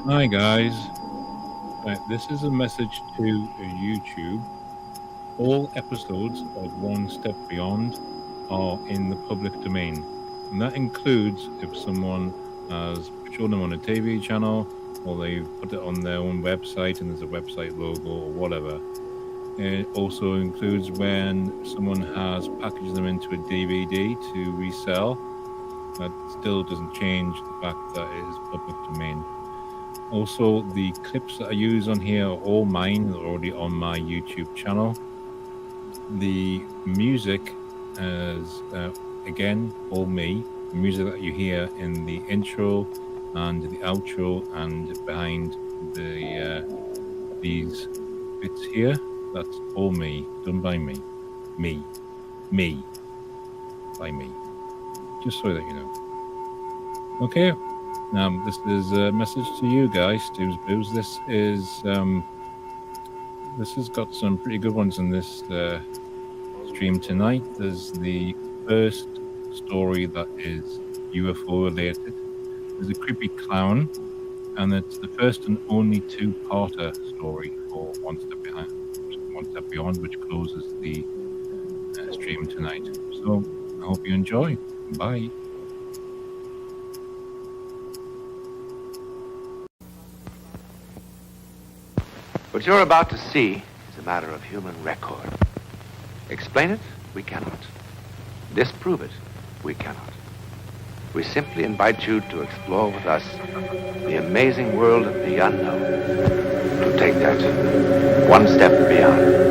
Hi guys. Right, this is a message to YouTube. All episodes of One Step Beyond are in the public domain. And that includes if someone has shown them on a TV channel or they've put it on their own website and there's a website logo or whatever. It also includes when someone has packaged them into a DVD to resell. That still doesn't change the fact that it is public domain. Also, the clips that I use on here are all mine. They're already on my YouTube channel. The music is, again, all me. The music that you hear in the intro and the outro and behind these bits here, that's all me, done by me. Me. By me. Just so that you know. Okay. This is a message to you guys, Steve's Booze. This has got some pretty good ones in this stream tonight. There's the first story that is UFO related. There's a creepy clown, and it's the first and only two-parter story for One Step Beyond, which closes the stream tonight. So I hope you enjoy. Bye. What you're about to see is a matter of human record. Explain it? We cannot. Disprove it? We cannot. We simply invite you to explore with us the amazing world of the unknown, to take that one step beyond.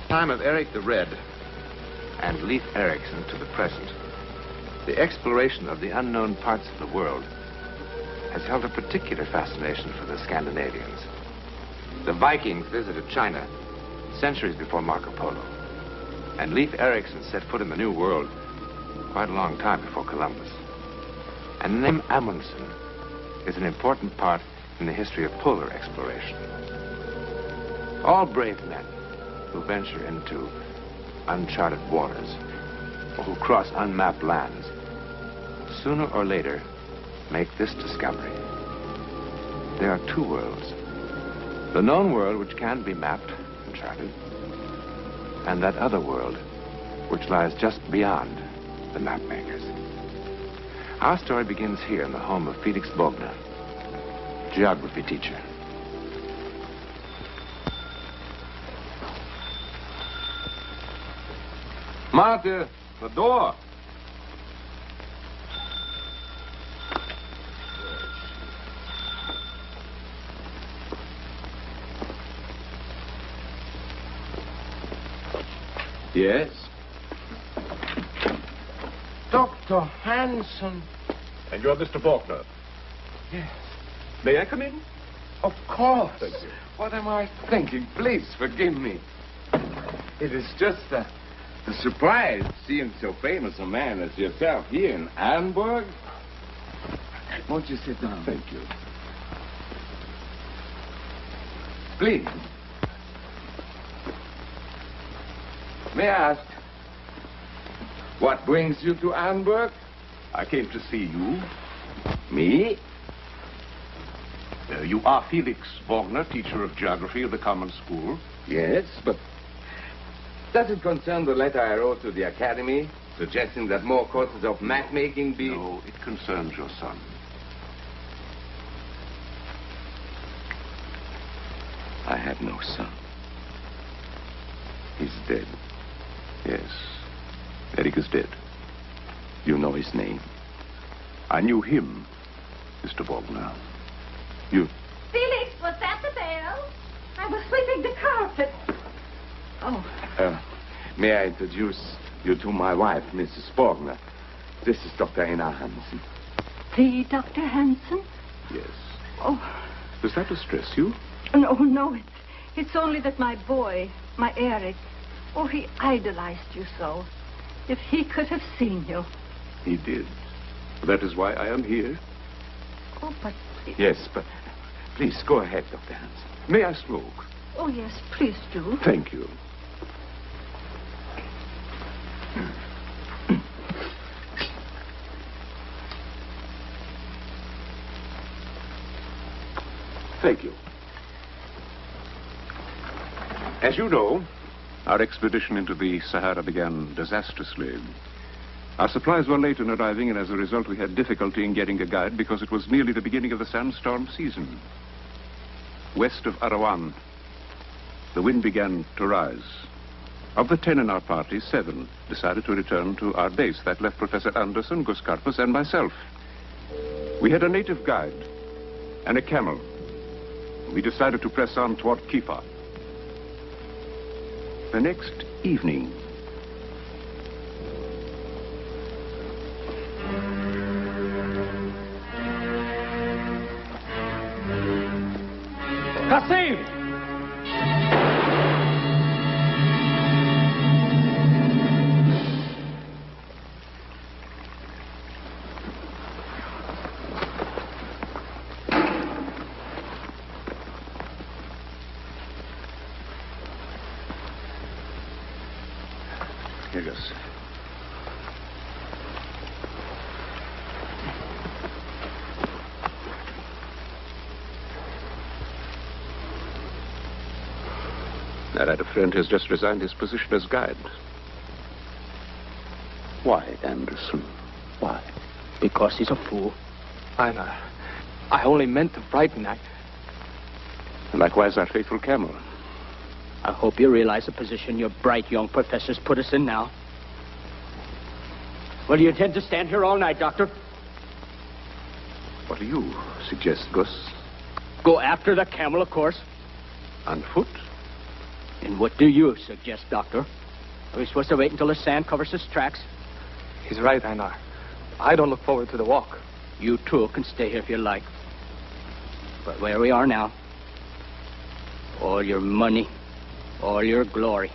Time of Eric the Red and Leif Erikson to the present, the exploration of the unknown parts of the world has held a particular fascination for the Scandinavians. The Vikings visited China centuries before Marco Polo. And Leif Erikson set foot in the New World quite a long time before Columbus. And the name Amundsen is an important part in the history of polar exploration. All brave men who venture into uncharted waters or who cross unmapped lands, sooner or later, make this discovery. There are two worlds. The known world, which can be mapped and charted, and that other world, which lies just beyond the map makers. Our story begins here in the home of Felix Bogner, geography teacher. Martha, the door. Yes? Dr. Hansen. And you're Mr. Faulkner? Yes. May I come in? Of course. Thank you. What am I thinking? Please forgive me. It is just a surprise seeing so famous a man as yourself here in Hamburg. Won't you sit down? Thank you. Please. May I ask, what brings you to Hamburg? I came to see you. Me? You are Felix Bogner, teacher of geography of the common school. Yes, but does it concern the letter I wrote to the academy, suggesting that more courses of map-making be... No, it concerns your son. I have no son. He's dead. Yes, Eric is dead. You know his name. I knew him, Mr. Bogner. You... Felix, was that the bell? I was sweeping the carpet. Oh. May I introduce you to my wife, Mrs. Bogner? This is Dr. Einar Hansen. The Dr. Hansen? Yes. Oh. Does that distress you? No, it's only that my boy, my Eric, oh, he idolized you so. If he could have seen you. He did. That is why I am here. Oh, but... Yes, but please go ahead, Dr. Hansen. May I smoke? Oh, yes, please do. Thank you. Thank you. As you know, our expedition into the Sahara began disastrously. Our supplies were late in arriving, and as a result, we had difficulty in getting a guide because it was nearly the beginning of the sandstorm season. West of Arawan, the wind began to rise. Of the 10 in our party, 7 decided to return to our base. That left Professor Anderson, Gus Karpus, and myself. We had a native guide and a camel. We decided to press on toward Kifa. The next evening, Kasim! here goes. That had a friend who's just resigned his position as guide. Why, Anderson? Why? Because he's a fool. I only meant to frighten that. Likewise, our faithful camel. I hope you realize the position your bright young professors put us in now. Well, do you intend to stand here all night, Doctor? What do you suggest, Gus? Go after the camel, of course. On foot? And what do you suggest, Doctor? Are we supposed to wait until the sand covers his tracks? He's right, Einar. I don't look forward to the walk. You, too, can stay here if you like. But where we are now, all your money, all your glory,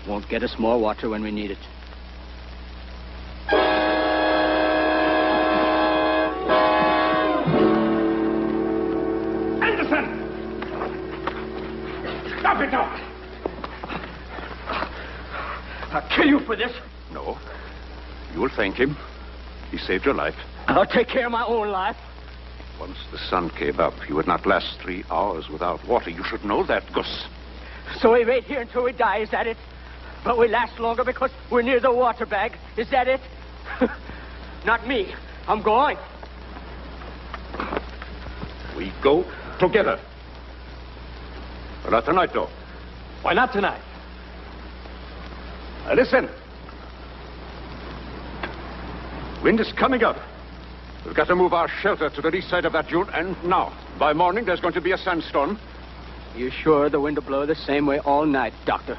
won't get us more water when we need it. Stop it now! I'll kill you for this. No. You'll thank him. He saved your life. I'll take care of my own life. Once the sun came up, you would not last 3 hours without water. You should know that, Gus. So we wait here until we die, is that it? But we last longer because we're near the water bag. Is that it? Not me. I'm going. We go together. But not tonight, though. Why not tonight? Now listen. Wind is coming up. We've got to move our shelter to the east side of that dune, and now. By morning, there's going to be a sandstorm. You sure the wind will blow the same way all night, Doctor?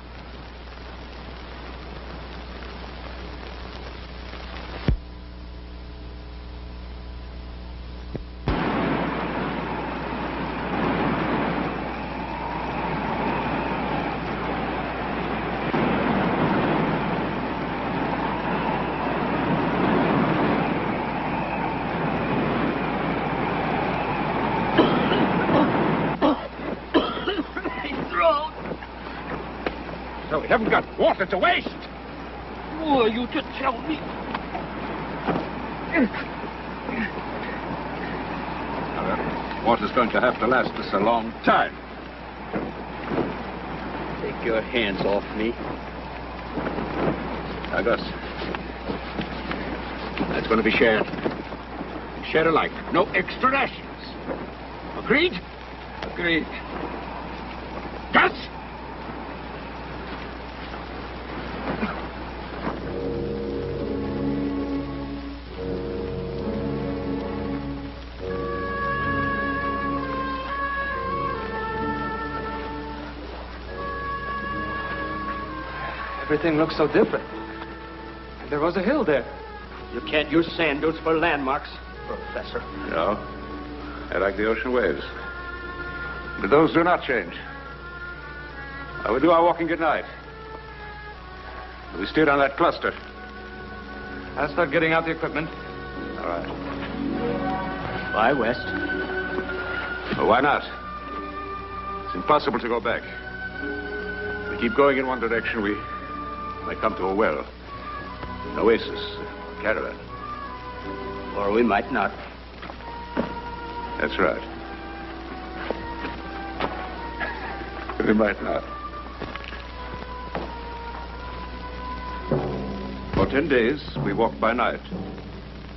So we haven't got water to waste. Who are you to tell me? Water's going to have to last us a long time. Take your hands off me. Now, Gus. That's going to be shared. Shared alike. No extra rations. Agreed? Agreed. Gus! Everything looks so different. There was a hill there. You can't use sand dunes for landmarks, Professor. No. I like the ocean waves. But those do not change. I will do our walking at night. We steered on that cluster. I'll start getting out the equipment. All right. Why west? Well, why not? It's impossible to go back. If we keep going in one direction, we might come to a well, an oasis, a caravan. Or we might not. That's right. We might not. For 10 days, we walked by night,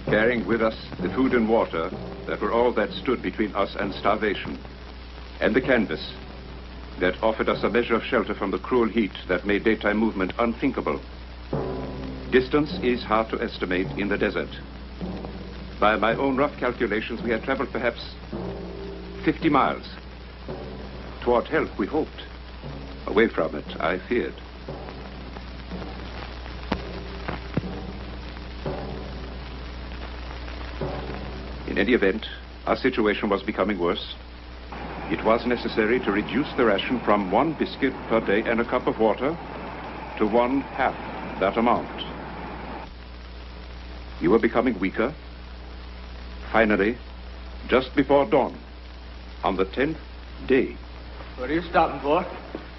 carrying with us the food and water that were all that stood between us and starvation, and the canvas that offered us a measure of shelter from the cruel heat that made daytime movement unthinkable. Distance is hard to estimate in the desert. By my own rough calculations, we had traveled perhaps 50 miles. Toward help, we hoped. Away from it, I feared. In any event, our situation was becoming worse. It was necessary to reduce the ration from 1 biscuit per day and a cup of water to 1/2 that amount. We were becoming weaker. Finally, just before dawn, on the 10th day. What are you stopping for?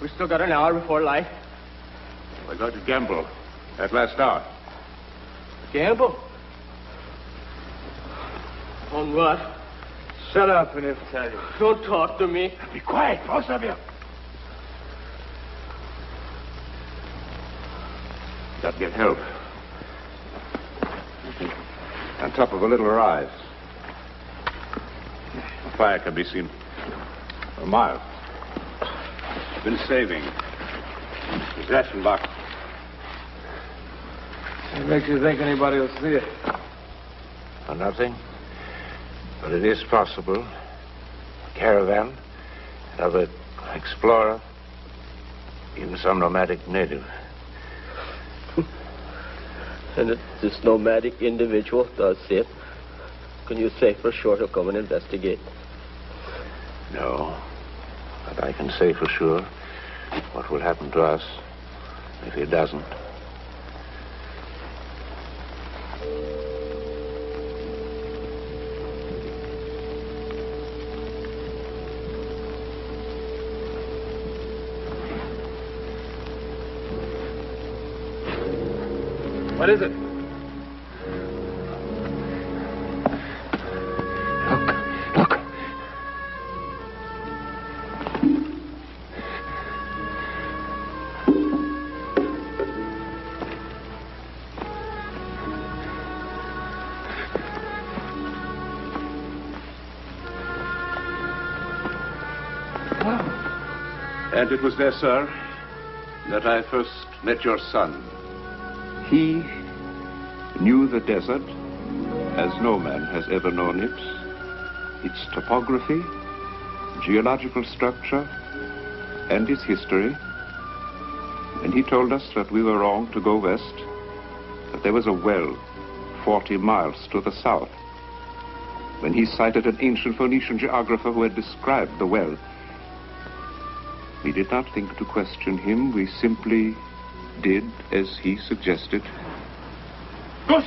We still got an hour before light. We're going to gamble at last hour. Gamble? On what? Shut up and he'll tell you. Don't talk to me. Be quiet, both of you. Got to get help. On top of a little rise. The fire can be seen for a mile. Been saving. His ration box. What makes you think anybody will see it? Oh, nothing. But it is possible. A caravan, another explorer, even some nomadic native. And if this nomadic individual does see it, can you say for sure he'll come and investigate? No. But I can say for sure what will happen to us if he doesn't. What is it? Look. And it was there, sir, that I first met your son. He knew the desert as no man has ever known it, its topography, geological structure, and its history. And he told us that we were wrong to go west, that there was a well 40 miles to the south. When he cited an ancient Phoenician geographer who had described the well, we did not think to question him. We simply did as he suggested. Gus!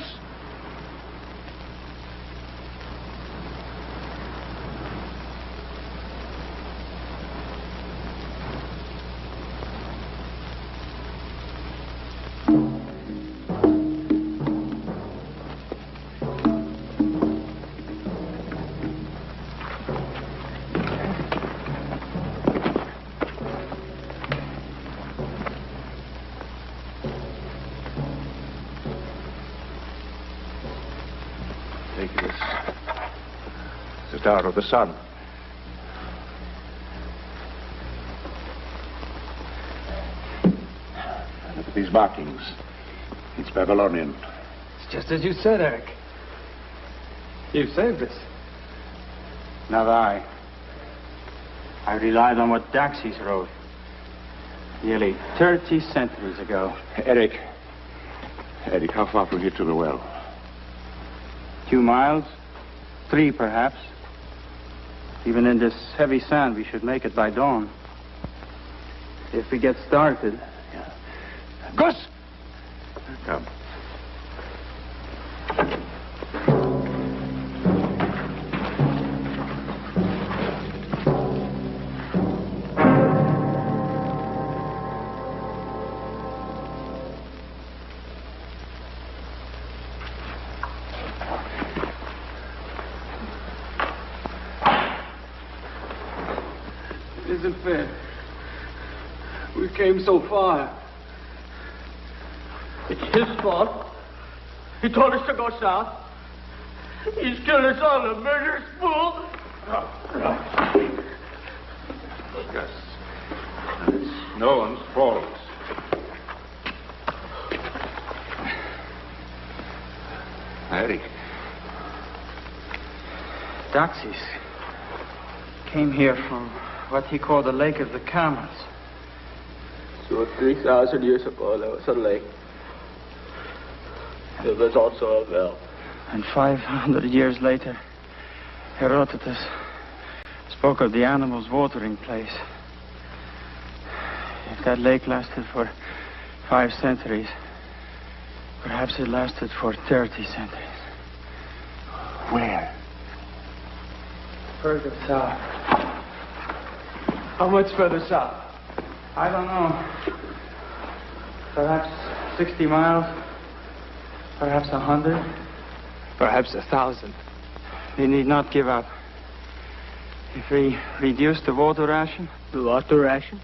The Tower of the Sun. Look at these markings. It's Babylonian. It's just as you said, Eric. You saved us. Not I. I relied on what Daxis wrote. Nearly 30 centuries ago. Eric, how far from here to the well? 2 miles. 3, perhaps. Even in this heavy sand, we should make it by dawn. If we get started. Yeah. Gus! Come. It isn't fair. We came so far. It's his fault. He told us to go south. He's killed us all, a murderous fool. Gus, it's no one's fault. Eric. Daxis came here from what he called the Lake of the Camels. So 3,000 years ago, there was a lake. There was also a well. And 500 years later, Herodotus spoke of the animal's watering place. If that lake lasted for 5 centuries, perhaps it lasted for 30 centuries. Where? Further south. How much further south? I don't know. Perhaps 60 miles. Perhaps 100. Perhaps 1,000. We need not give up. If we reduce the water ration. The water ration?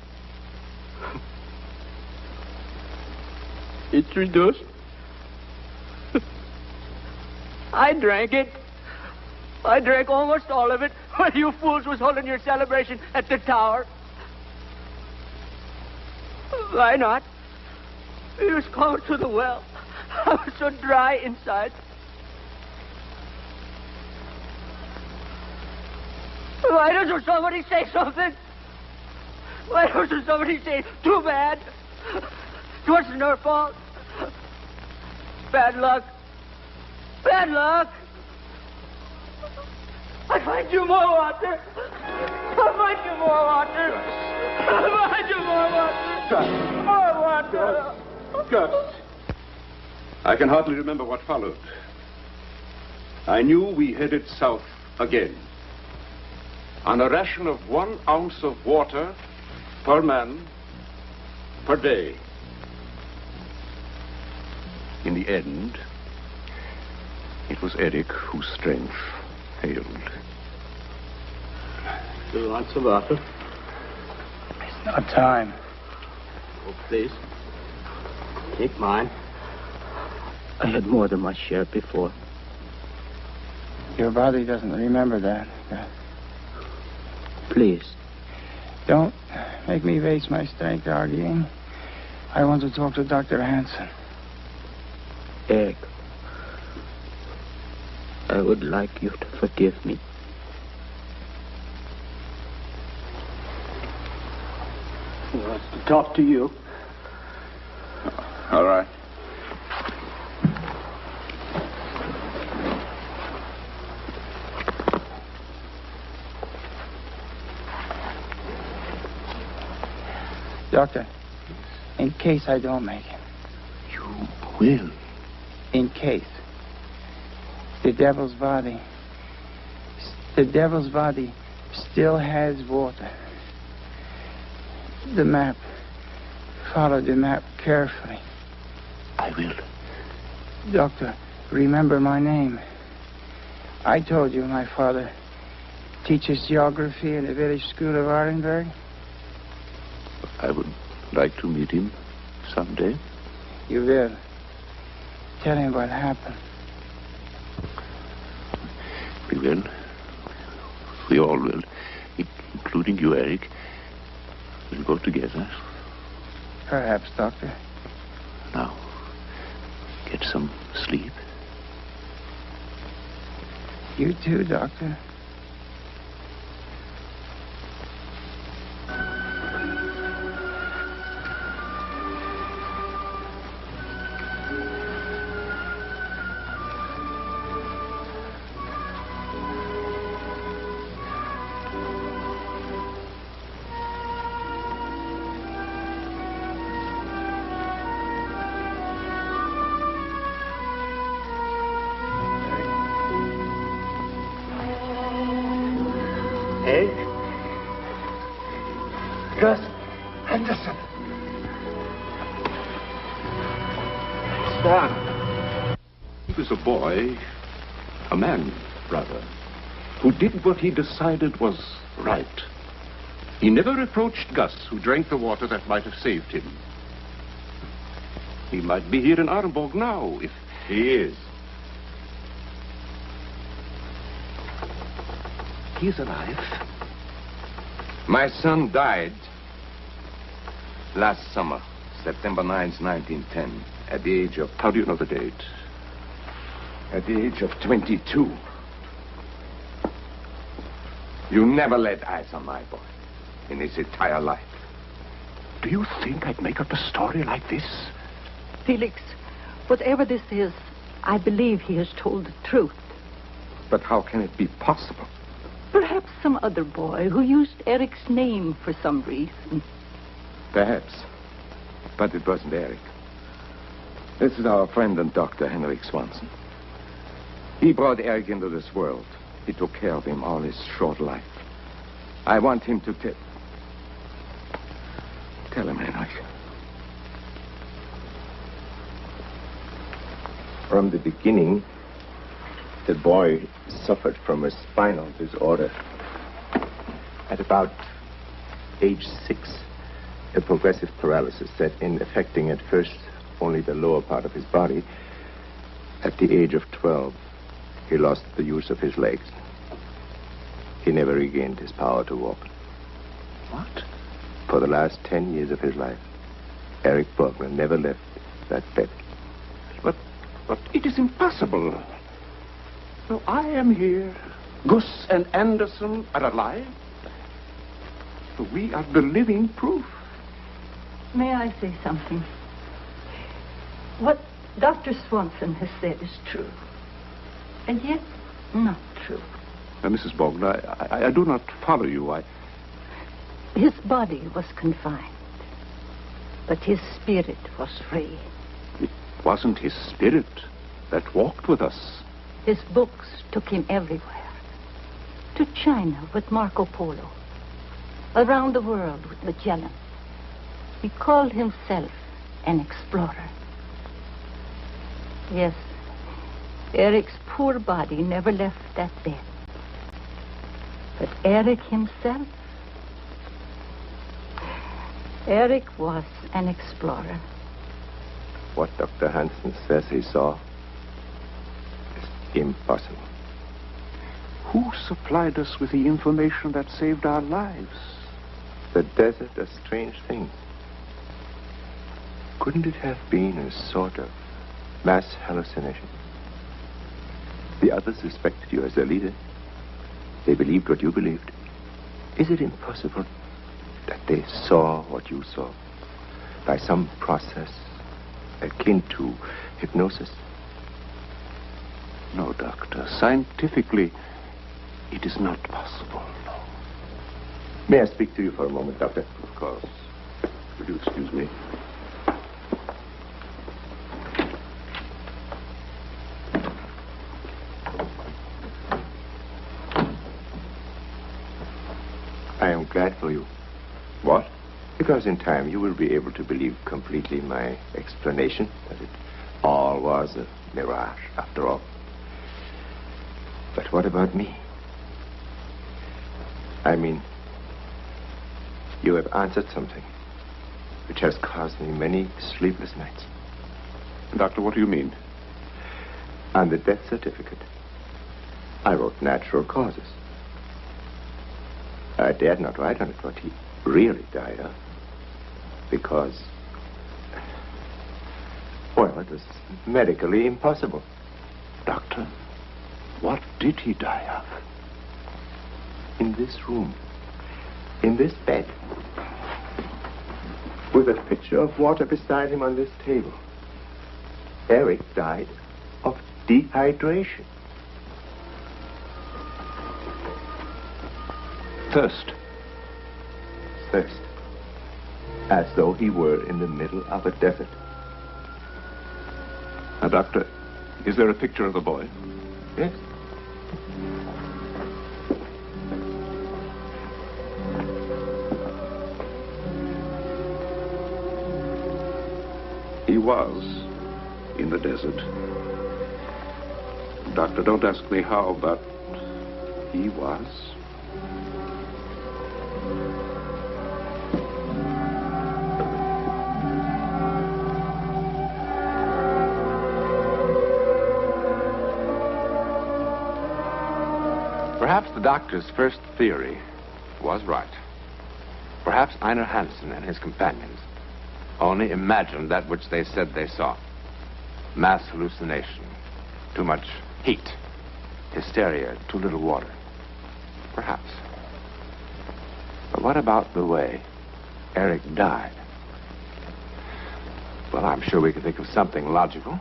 It's reduced. I drank it. I drank almost all of it while you fools was holding your celebration at the tower. Why not? He was going to the well. I was so dry inside. Why doesn't somebody say something? Why doesn't somebody say, too bad? It wasn't her fault. Bad luck. Bad luck. I find you more water. I find you more water. I find you more water. More water. Gus. I can hardly remember what followed. I knew we headed south again. On a ration of 1 ounce of water per man per day. In the end, it was Eric whose strength failed. Do you want some water? It's not time. Oh, please. Take mine. I had more than my share before. Your body doesn't remember that. Please. Don't make me waste my strength arguing. I want to talk to Dr. Hansen. Eric, I would like you to forgive me. He wants to talk to you. All right. Doctor, in case I don't make it. You will. In case. The devil's body still has water. The map. Follow the map carefully. I will. Doctor, remember my name. I told you my father teaches geography in the village school of Arenberg. I would like to meet him someday. You will. Tell him what happened. We will. We all will. Including you, Eric. We'll go together. Perhaps, Doctor. Now, get some sleep. You too, Doctor. Gus Henderson. Stan. He was a boy, a man, rather, who did what he decided was right. He never reproached Gus, who drank the water that might have saved him. He might be here in Arenberg now, if He is. he's alive. My son died last summer, September 9th, 1910, at the age of... How do you know the date? At the age of 22. You never laid eyes on my boy in his entire life. Do you think I'd make up a story like this? Felix, whatever this is, I believe he has told the truth. But how can it be possible? Perhaps some other boy who used Eric's name for some reason. Perhaps. But it wasn't Eric. This is our friend and Dr. Henrik Swanson. He brought Eric into this world. He took care of him all his short life. I want him to tell him, Henrik. From the beginning, the boy suffered from a spinal disorder. At about age 6, a progressive paralysis set in, affecting at first only the lower part of his body. At the age of 12, he lost the use of his legs. He never regained his power to walk. What? For the last 10 years of his life, Eric Bergman never left that bed. But it is impossible. So I am here. Gus and Anderson are alive. So we are the living proof. May I say something? What Dr. Swanson has said is true. And yet, not true. Mrs. Bogdan, I do not follow you. His body was confined, but his spirit was free. It wasn't his spirit that walked with us. His books took him everywhere. To China with Marco Polo. Around the world with Magellan. He called himself an explorer. Yes, Eric's poor body never left that bed. But Eric himself, Eric was an explorer. What Dr. Hansen says he saw is impossible. Who supplied us with the information that saved our lives? The desert does strange things. Couldn't it have been a sort of mass hallucination? The others respected you as their leader. They believed what you believed. Is it impossible that they saw what you saw by some process akin to hypnosis? No, Doctor. Scientifically, it is not possible, no. May I speak to you for a moment, Doctor? Of course. Would you excuse me? I am glad for you. What? Because in time you will be able to believe completely my explanation that it all was a mirage after all. But what about me? I mean, you have answered something which has caused me many sleepless nights. Doctor, what do you mean? On the death certificate, I wrote natural causes. I dared not write on it what he really died of. Because, well, it was medically impossible. Doctor, what did he die of? In this room, in this bed, with a pitcher of water beside him on this table, Eric died of dehydration. Thirst. Thirst. As though he were in the middle of a desert. Now, Doctor, is there a picture of the boy? Yes. He was in the desert. Doctor, don't ask me how, but he was. Perhaps the doctor's first theory was right. Perhaps Einar Hansen and his companions only imagined that which they said they saw. Mass hallucination, too much heat, hysteria, too little water. Perhaps. But what about the way Eric died? Well, I'm sure we can think of something logical,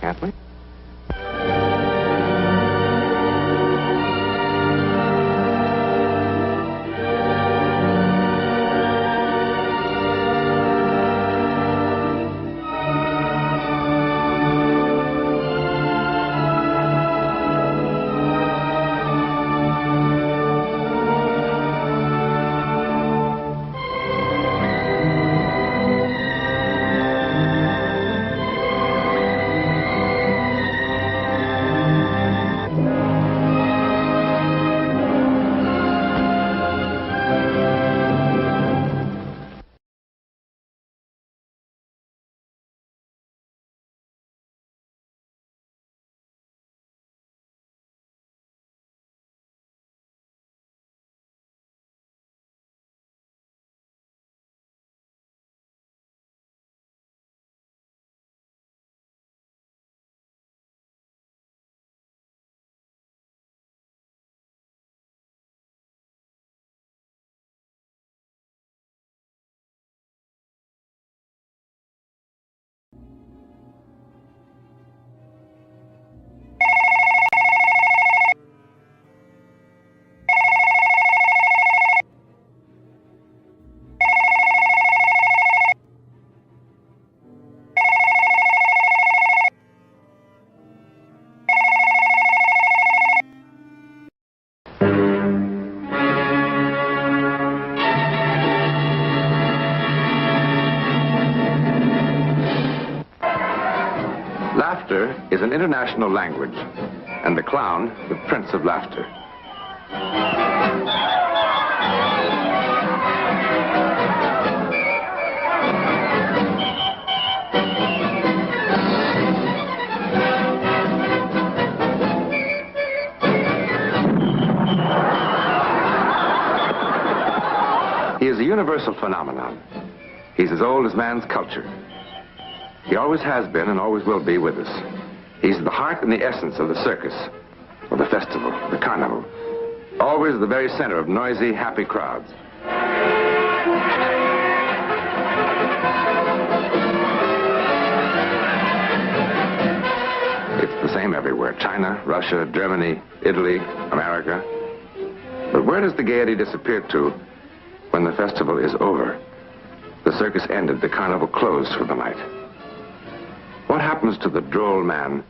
can't we? Laughter is an international language, and the clown, the prince of laughter. He is a universal phenomenon. He's as old as man's culture. He always has been and always will be with us. He's the heart and the essence of the circus, or the festival, the carnival. Always the very center of noisy, happy crowds. It's the same everywhere. China, Russia, Germany, Italy, America. But where does the gaiety disappear to when the festival is over? The circus ended, the carnival closed for the night. What happens to the droll man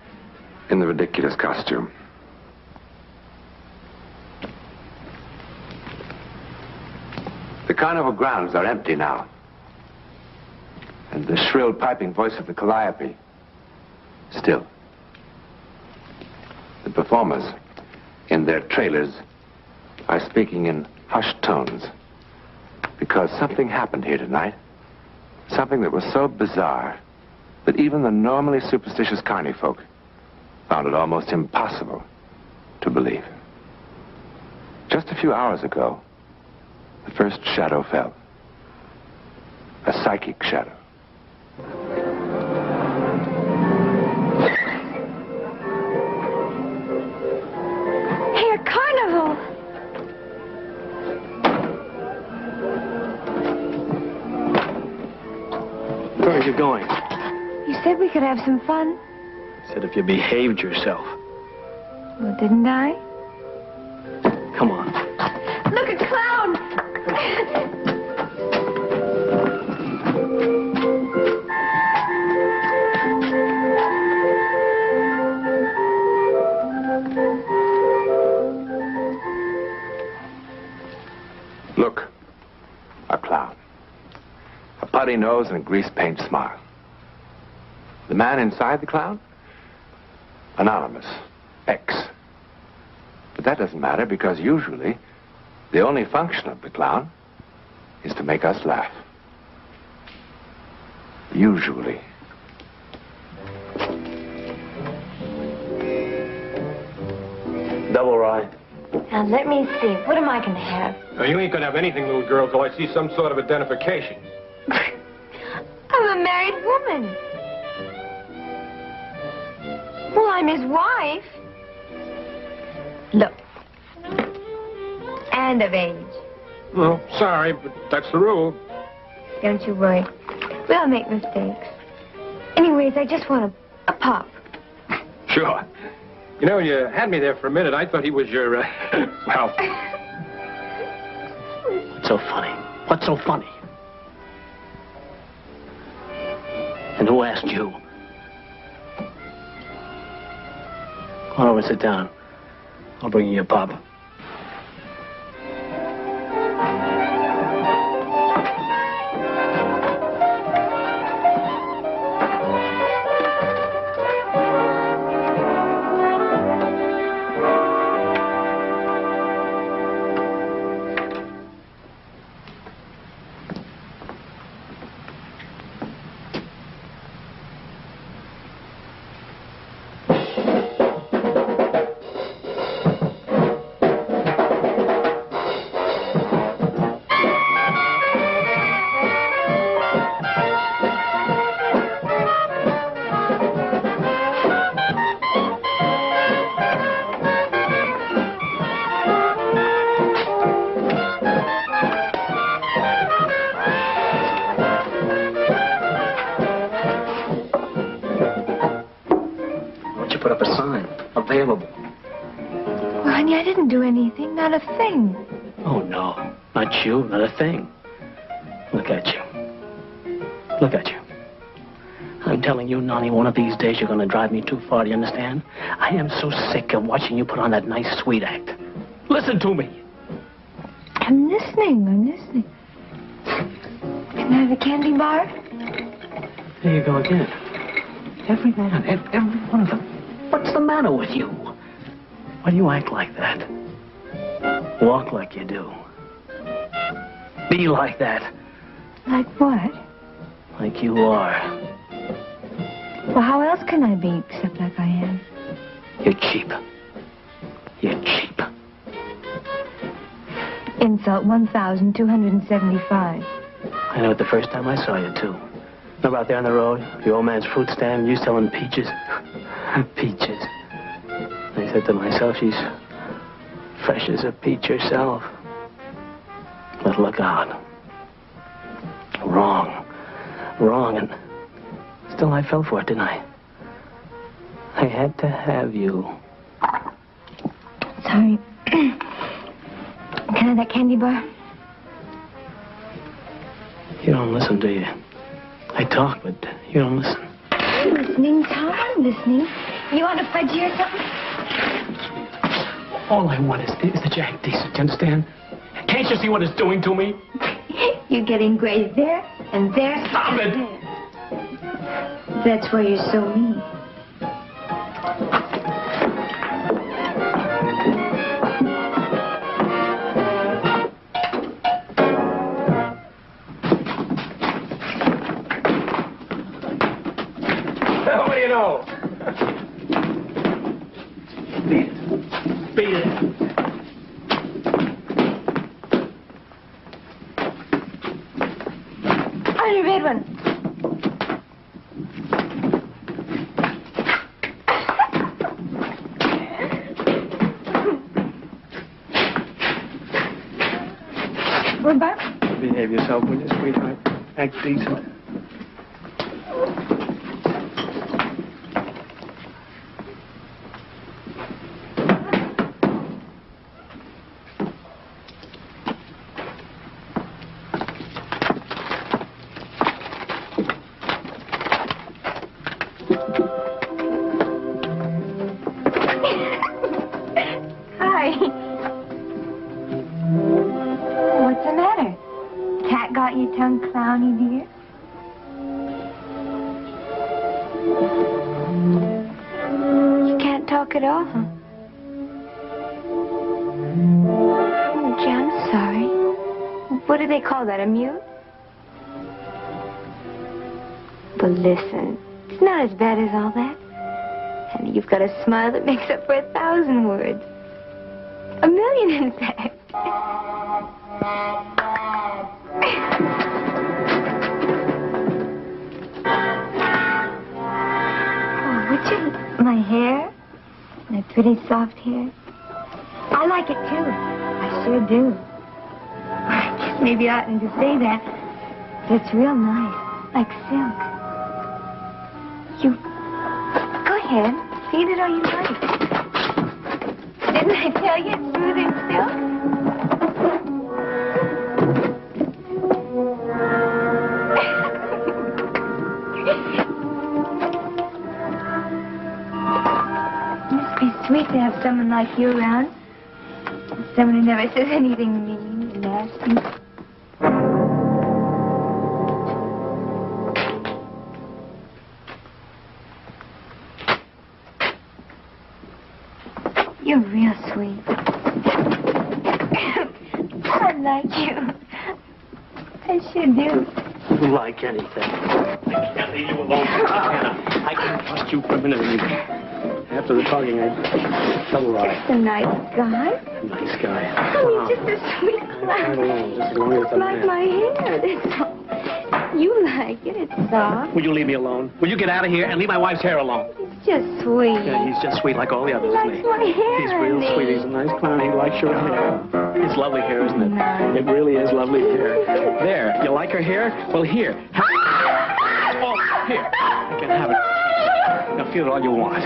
in the ridiculous costume? The carnival grounds are empty now. And the shrill piping voice of the calliope, still. The performers, in their trailers, are speaking in hushed tones. Because something happened here tonight. Something that was so bizarre that even the normally superstitious carny folk found it almost impossible to believe. Just a few hours ago, the first shadow fell. A psychic shadow. Hey, a carnival! Where are you going? You said we could have some fun. Said if you behaved yourself. Well, didn't I? Come on. Look, a clown! Look, a clown. A putty nose and a grease paint smile. The man inside the clown? Anonymous. X. But that doesn't matter because usually the only function of the clown is to make us laugh. Usually. Double rye. Now, let me see. What am I going to have? Now, you ain't gonna have anything, little girl, till I see some sort of identification. I'm a married woman. Well, I'm his wife. Look. And of age. Well, sorry, but that's the rule. Don't you worry. We'll make mistakes. Anyways, I just want a pop. Sure. You know, you had me there for a minute. I thought he was your, well... What's so funny? What's so funny? And who asked you? Come on over and sit down. I'll bring you your pop. Well, honey, I didn't do anything. Not a thing. Oh, no. Not you. Not a thing. Look at you. Look at you. I'm telling you, Nani, one of these days you're going to drive me too far. Do you understand? I am so sick of watching you put on that nice, sweet act. Listen to me. I'm listening. I'm listening. Can I have a candy bar? There you go again. Every man, every one of them. What's the matter with you? Why do you act like that? Walk like you do. Be like that. Like what? Like you are. Well, how else can I be except like I am? You're cheap. You're cheap. Insult 1,275. I know it the first time I saw you, too. Remember out there on the road, your old man's fruit stand, you selling peaches? Peaches. I said to myself, she's fresh as a peach herself. But look out. Wrong, and still I fell for it, didn't I? I had to have you. Sorry. Can I have that candy bar? You don't listen, do you? I talk, but you don't listen. I'm listening, Tom. I'm listening. You want a fudgy or something? All I want is that you act decent, you understand? Can't you see what it's doing to me? You're getting gray there and there. Stop it! There. That's why you're so mean. What do you know? Beat it. Beat it. Oh, the red one. We're back. Behave yourself, will you, sweetheart? Act decent. Hi. What's the matter? Cat got your tongue clowny, dear? You can't talk at all, huh? Oh, gee, I'm sorry. What do they call that, a mute? But listen, it's not as bad as all that. Honey, you've got a smile that makes up for 1,000 words. 1,000,000, in fact. Oh, would you... My hair? My pretty soft hair? I like it, too. I sure do. I guess maybe I oughtn't to say that. But it's real nice. Like silk. You... Go ahead. Feed it all you like. Didn't I tell you it's smooth as silk? It must be sweet to have someone like you around. Someone who never says anything mean and nasty. You're real sweet. I like you. I sure do. Like anything. I can't leave you alone, Hannah. I can't trust you for a minute anymore. After the talking, I felt all right. Just a nice guy. Nice guy. Oh, he's just a sweet Right clown. along, just as long as It's I'm like there. my hair, that's all. You like it, it's soft. Will you leave me alone? Will you get out of here and leave my wife's hair alone? It's just sweet. Yeah, he's just sweet like all the He others, likes isn't he? my hair, He's real honey. sweet. He's a nice clown. He likes your hair. It's lovely hair, isn't it? Nice. It really is lovely hair. There. You like her hair? Well, here. Oh, here. You can have it. Now feel it all you want.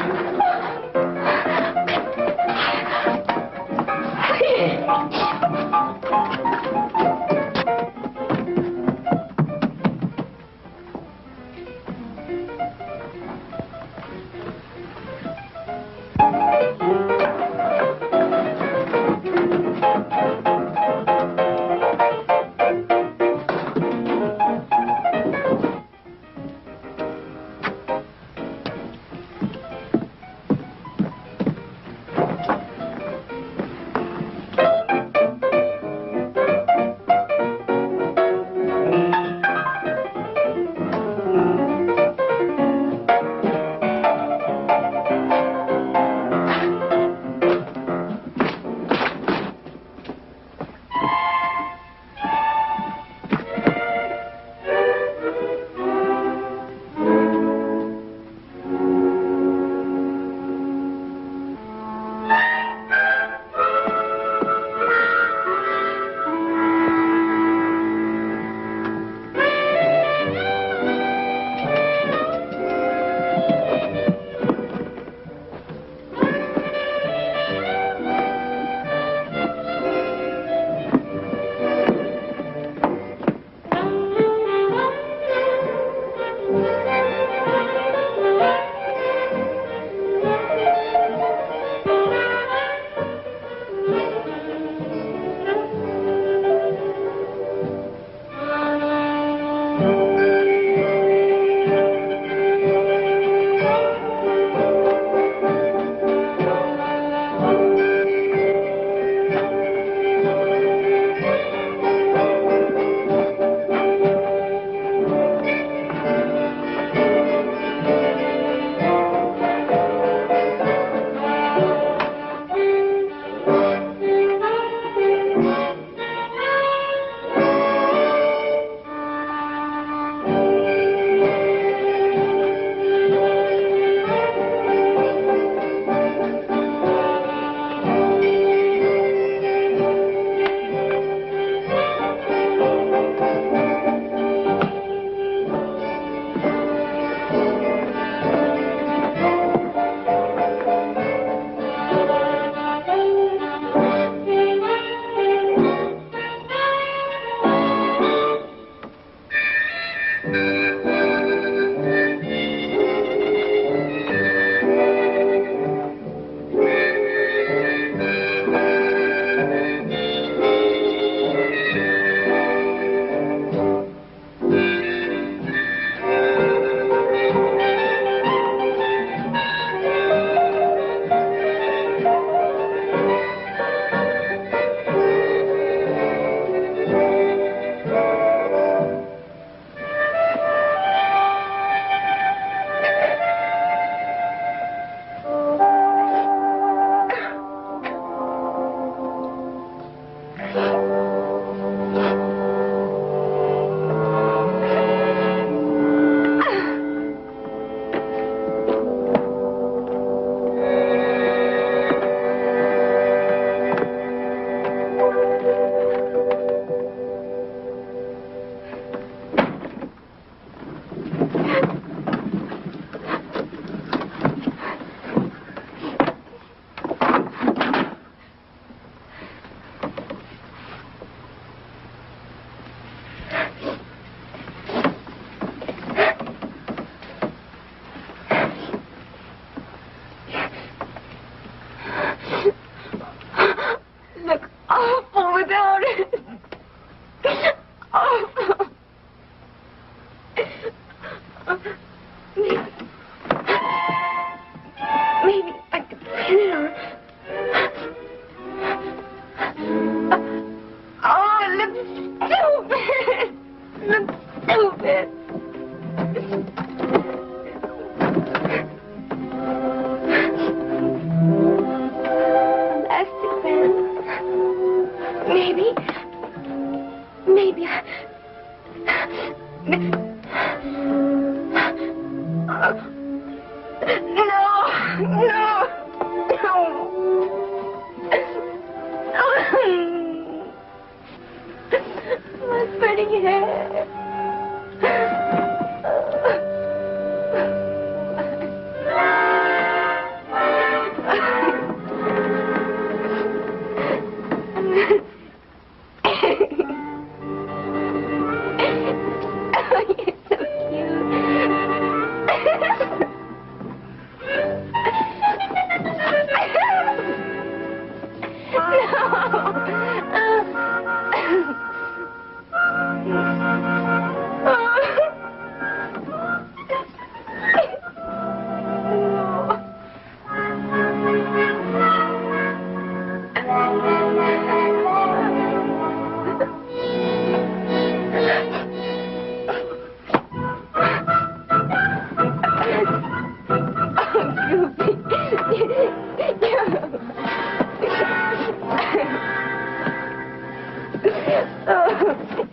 My pretty hair.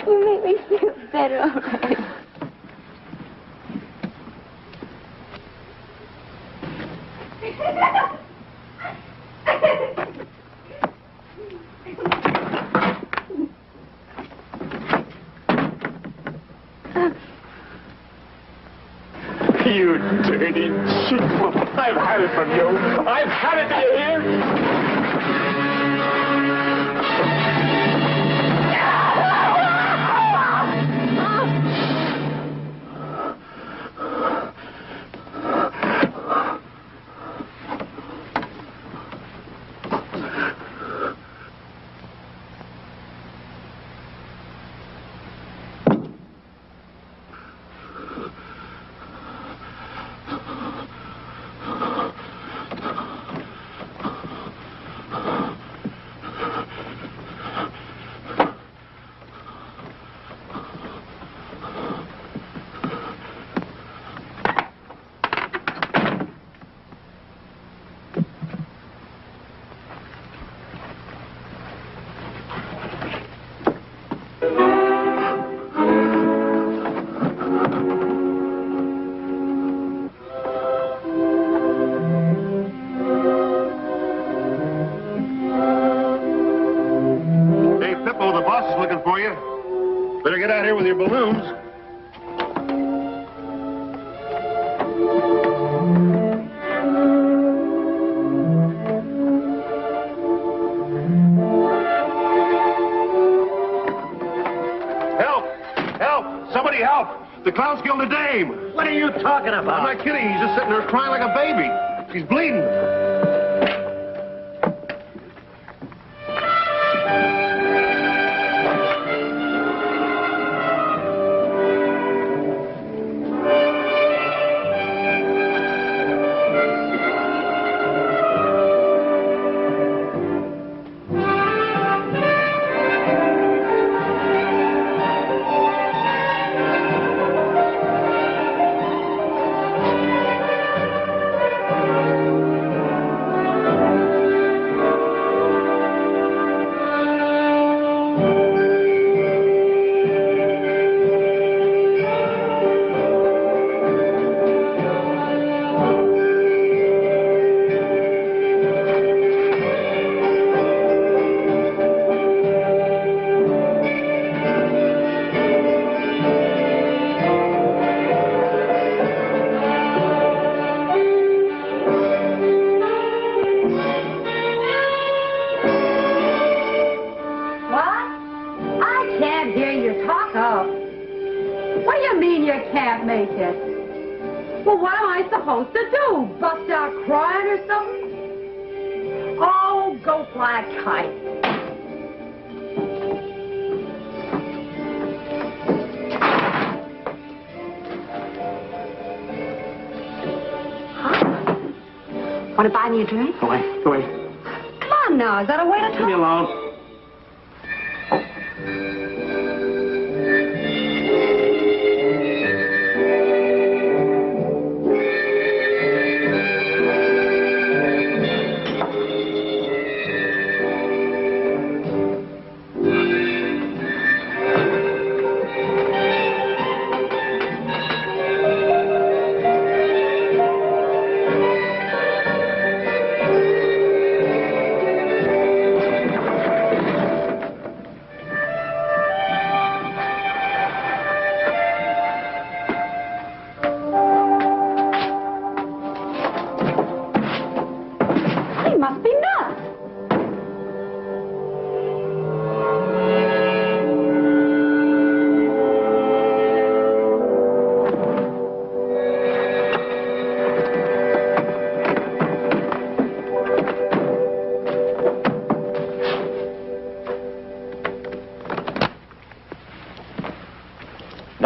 You make me feel better already. You dirty cheap. I've had it from you. I've had it, do you hear? Better get out here with your balloons. Help! Help! Somebody help! The clown's killed a dame! What are you talking about? I'm not kidding. He's just sitting there crying like a baby. She's bleeding. Well, what am I supposed to do? Bust out crying or something? Oh, go fly a kite. Want to buy me a drink? Go away. Go away. Come on now, is that a way to talk? Leave me alone.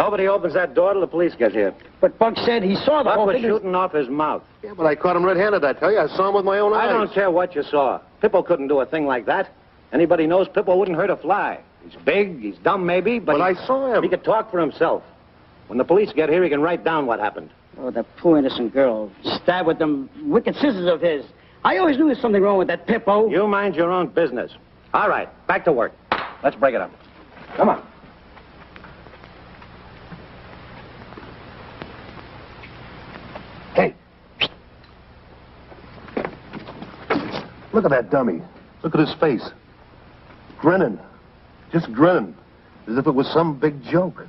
Nobody opens that door till the police get here. But Buck said he saw the Buck whole was thing. shooting off his mouth. Yeah, but I caught him red-handed, I tell you. I saw him with my own eyes. I don't care what you saw. Pippo couldn't do a thing like that. Anybody knows Pippo wouldn't hurt a fly. He's big, he's dumb maybe, but I saw him. He could talk for himself. When the police get here, he can write down what happened. Oh, that poor innocent girl. Stabbed with them wicked scissors of his. I always knew there was something wrong with that Pippo. You mind your own business. All right, back to work. Let's break it up. Come on. Hey. Look at that dummy. Look at his face. Grinning. Just grinning. As if it was some big joke.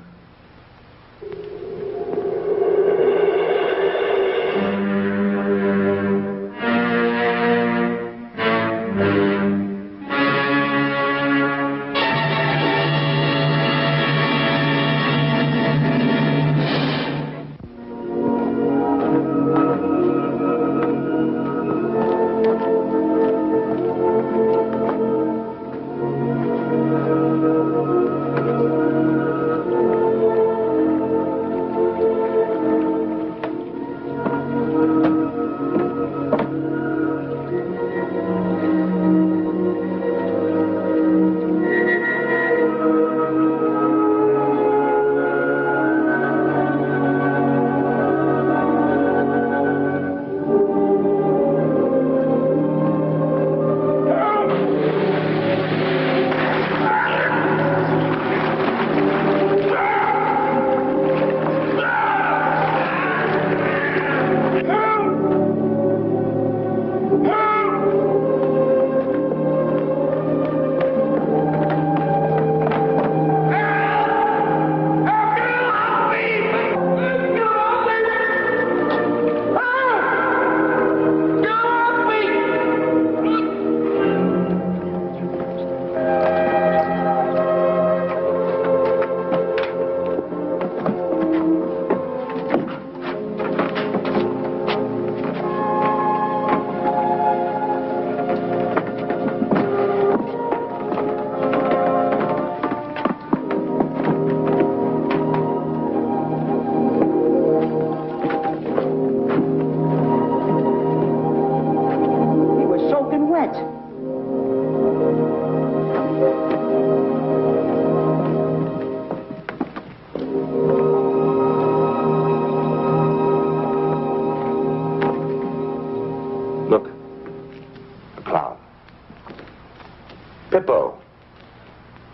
Pippo,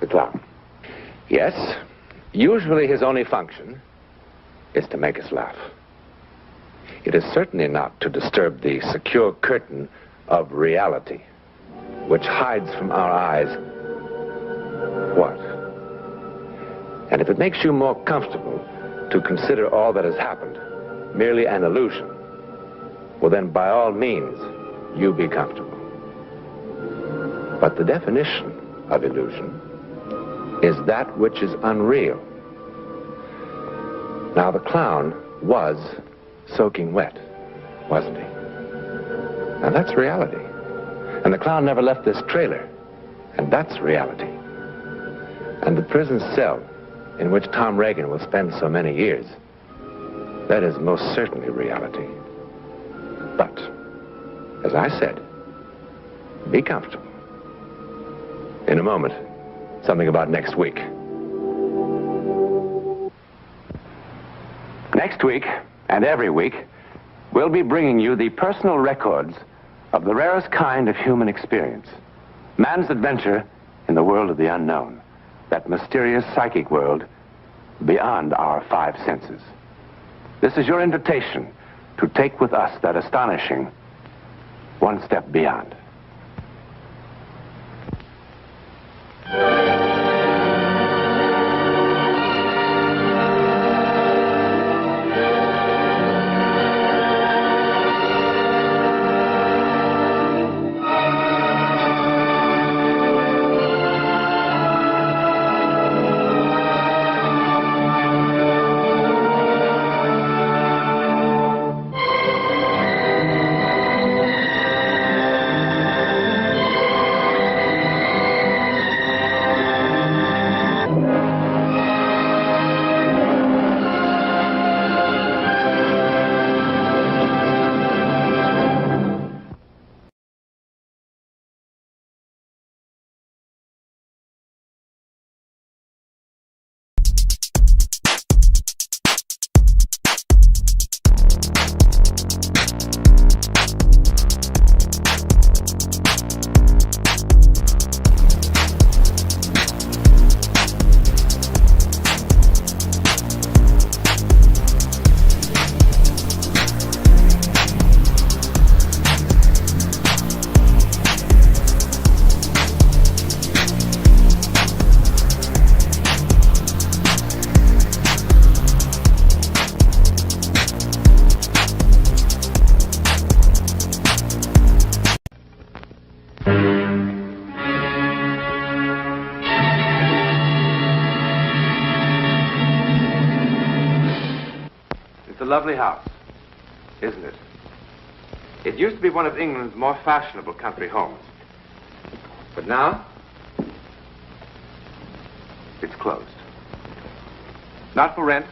the clown. Yes, usually his only function is to make us laugh. It is certainly not to disturb the secure curtain of reality, which hides from our eyes what? And if it makes you more comfortable to consider all that has happened merely an illusion, well then by all means, you be comfortable. But the definition of illusion is that which is unreal. Now the clown was soaking wet, wasn't he? Now that's reality. And the clown never left this trailer, and that's reality. And the prison cell in which Tom Reagan will spend so many years, that is most certainly reality. But, as I said, be comfortable. In a moment, something about next week. Next week, and every week, we'll be bringing you the personal records of the rarest kind of human experience. Man's adventure in the world of the unknown. That mysterious psychic world beyond our five senses. This is your invitation to take with us that astonishing one step beyond. lovely house, isn't it? It used to be one of England's more fashionable country homes. But now, it's closed. Not for rent,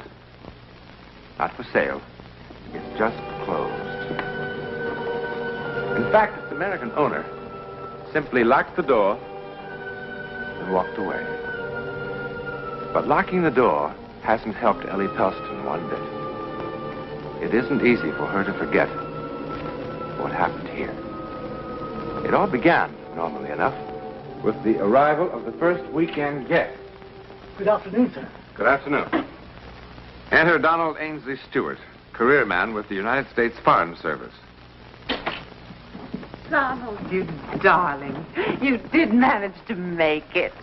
not for sale. It's just closed. In fact, its American owner simply locked the door and walked away. But locking the door hasn't helped Ellie Pelston one bit. It isn't easy for her to forget what happened here. It all began, normally enough, with the arrival of the first weekend guest. Good afternoon, sir. Good afternoon. Enter Donald Ainsley Stewart, career man with the United States Foreign Service. Donald, you darling. You did manage to make it.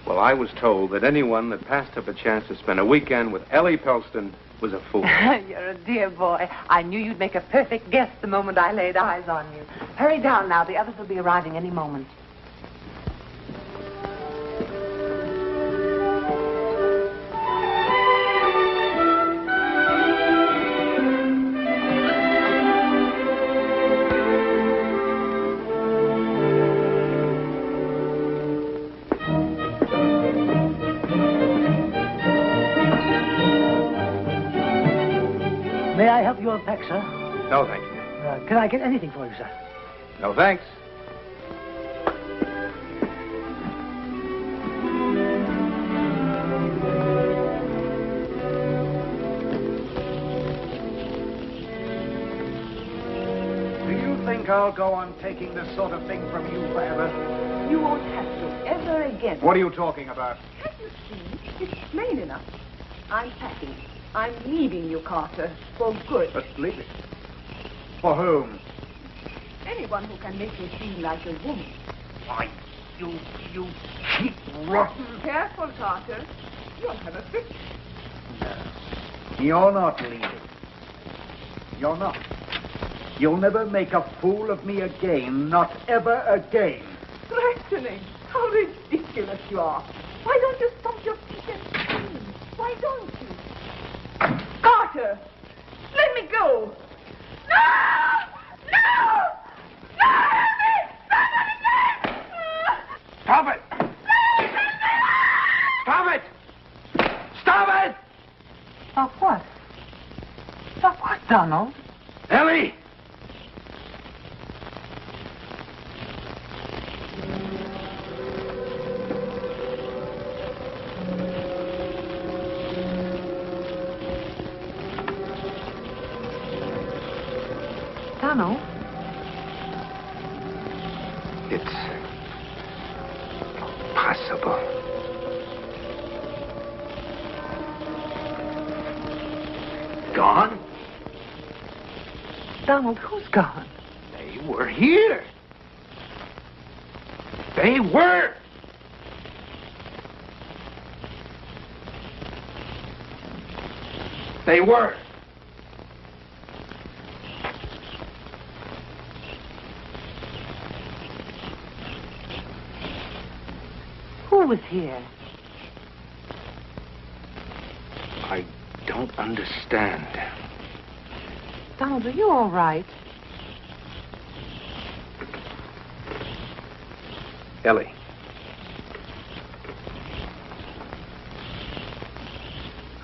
Well, I was told that anyone that passed up a chance to spend a weekend with Ellie Pelston was a fool. You're a dear boy. I knew you'd make a perfect guest the moment I laid eyes on you. Hurry down now. The others will be arriving any moment. May I help you unpack, sir? No, thank you. Can I get anything for you, sir? No, thanks. Do you think I'll go on taking this sort of thing from you forever? You won't have to ever again. What are you talking about? Can't you see? It's plain enough. I'm packing. I'm leaving you, Carter, for good. But leave it. For whom? Anyone who can make you seem like a woman. Why, you cheap, rotten... Careful, Carter. You'll have a fit. You're not leaving. You're not. You'll never make a fool of me again. Not ever again. Threatening. How ridiculous you are. Why don't you stomp your feet and scream? Why don't you? Carter! Let me go! No! No! No! Help me! Stop it! Stop it! Stop it! Stop what? Stop what, Donald? Ellie! Donald? It's possible. Gone? Donald, who's gone? They were here. They were. They were. Who was here? I don't understand. Donald, are you all right? Ellie.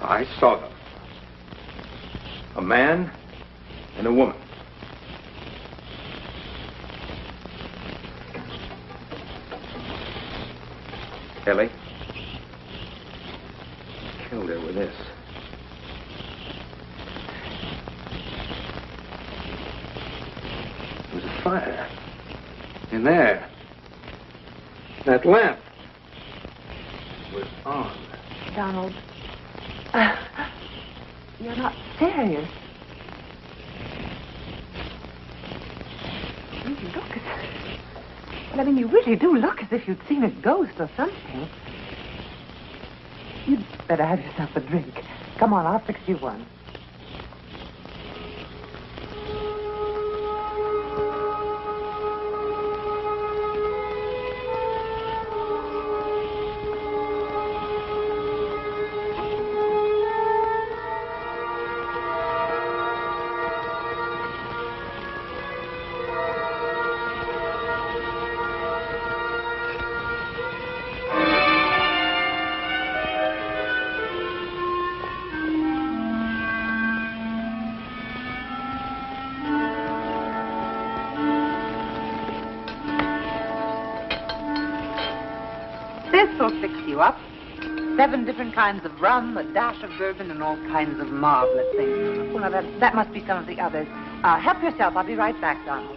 I saw them. A man and a woman. Ellie killed her with this. There was a fire in there. That lamp was on. Donald, you're not serious. You look as... I mean, you really do look as if you'd seen a ghost or something. You'd better have yourself a drink. Come on, I'll fix you one. will fix you up. 7 different kinds of rum, a dash of bourbon, and all kinds of marvelous things. Well, now, that must be some of the others. Help yourself. I'll be right back, Donald.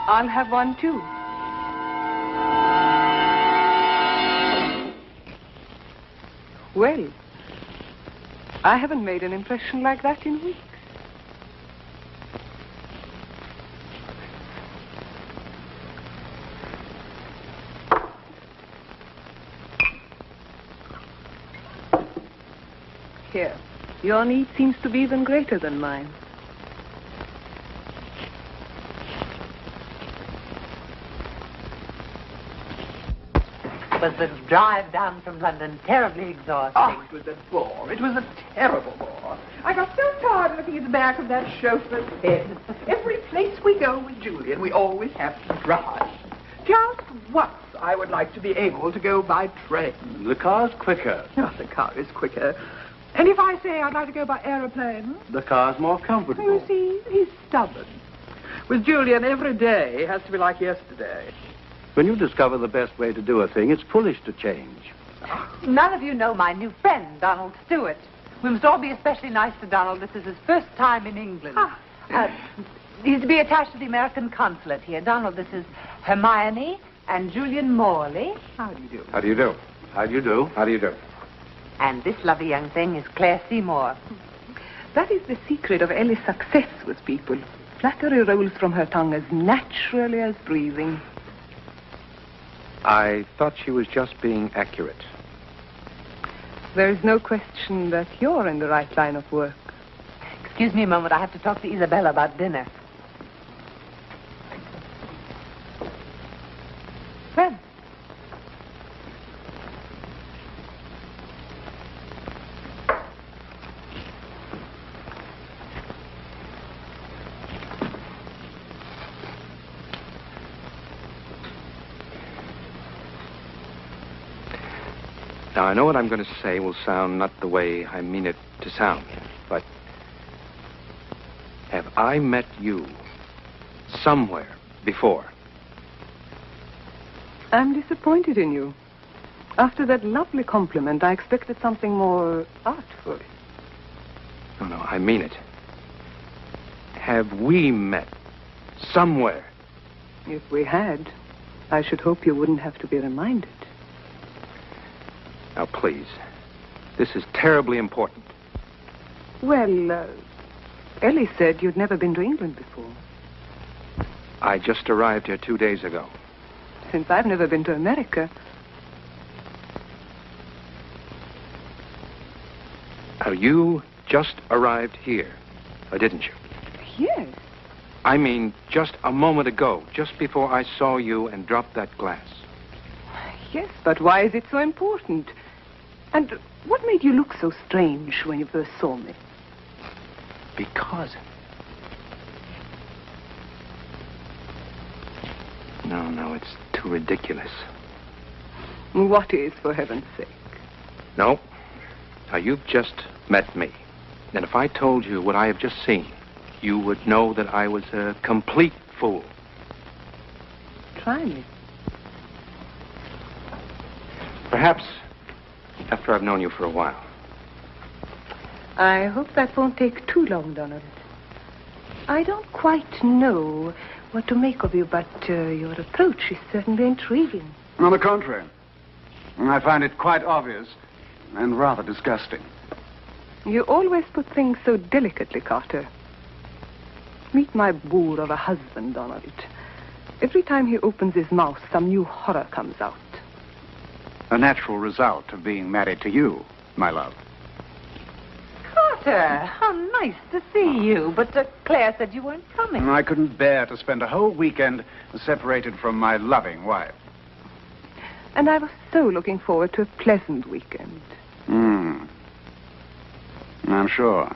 I'll have one, too. Well, I haven't made an impression like that in weeks. Here, your need seems to be even greater than mine. Was the drive down from London terribly exhausting? Oh, it was a bore. It was a terrible bore. I got so tired looking at the back of that chauffeur's head. Every place we go with Julian, we always have to drive. Just once I would like to be able to go by train. The car's quicker. Oh, the car is quicker. And if I say I'd like to go by aeroplane? The car's more comfortable. You see, he's stubborn. With Julian, every day has to be like yesterday. When you discover the best way to do a thing, it's foolish to change. None of you know my new friend, Donald Stewart. We must all be especially nice to Donald. This is his first time in England. He's to be attached to the American consulate here. Donald, this is Hermione and Julian Morley. How do you do? How do you do? How do you do? How do you do? And this lovely young thing is Claire Seymour. That is the secret of Ellie's success with people. Flattery rolls from her tongue as naturally as breathing. I thought she was just being accurate. There is no question that you're in the right line of work. Excuse me a moment. I have to talk to Isabella about dinner. Friend. Now, I know what I'm going to say will sound not the way I mean it to sound, but have I met you somewhere before? I'm disappointed in you. After that lovely compliment, I expected something more artful. No, I mean it. Have we met somewhere? If we had, I should hope you wouldn't have to be reminded. Now, please. This is terribly important. Well, Ellie said you'd never been to England before. I just arrived here 2 days ago. Since I've never been to America. Now, you just arrived here, or didn't you? Yes. I mean, just a moment ago, just before I saw you and dropped that glass. Yes, but why is it so important? And what made you look so strange when you first saw me? Because... No, it's too ridiculous. What is, for heaven's sake? No. Now, you've just met me. And if I told you what I have just seen, you would know that I was a complete fool. Try me. Perhaps after I've known you for a while. I hope that won't take too long, Donald. I don't quite know what to make of you, but your approach is certainly intriguing. On the contrary, I find it quite obvious and rather disgusting. You always put things so delicately, Carter. Meet my boor of a husband, Donald. Every time he opens his mouth, some new horror comes out. A natural result of being married to you, my love. Carter, how nice to see you. But Claire said you weren't coming. I couldn't bear to spend a whole weekend separated from my loving wife. And I was so looking forward to a pleasant weekend. I'm sure.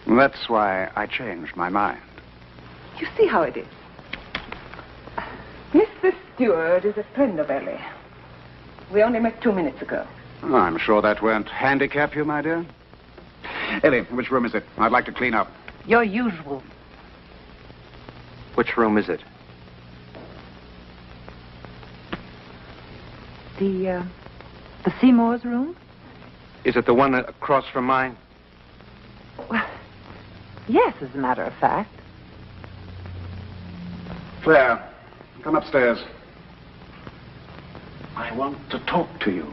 That's why I changed my mind. You see how it is. Mr. Stewart is a friend of Ellie. We only met 2 minutes ago. Oh, I'm sure that won't handicap you, my dear. Ellie, which room is it? I'd like to clean up. Your usual. Which room is it? The Seymour's room? Is it the one across from mine? Well, yes, as a matter of fact. Claire, come upstairs. I want to talk to you.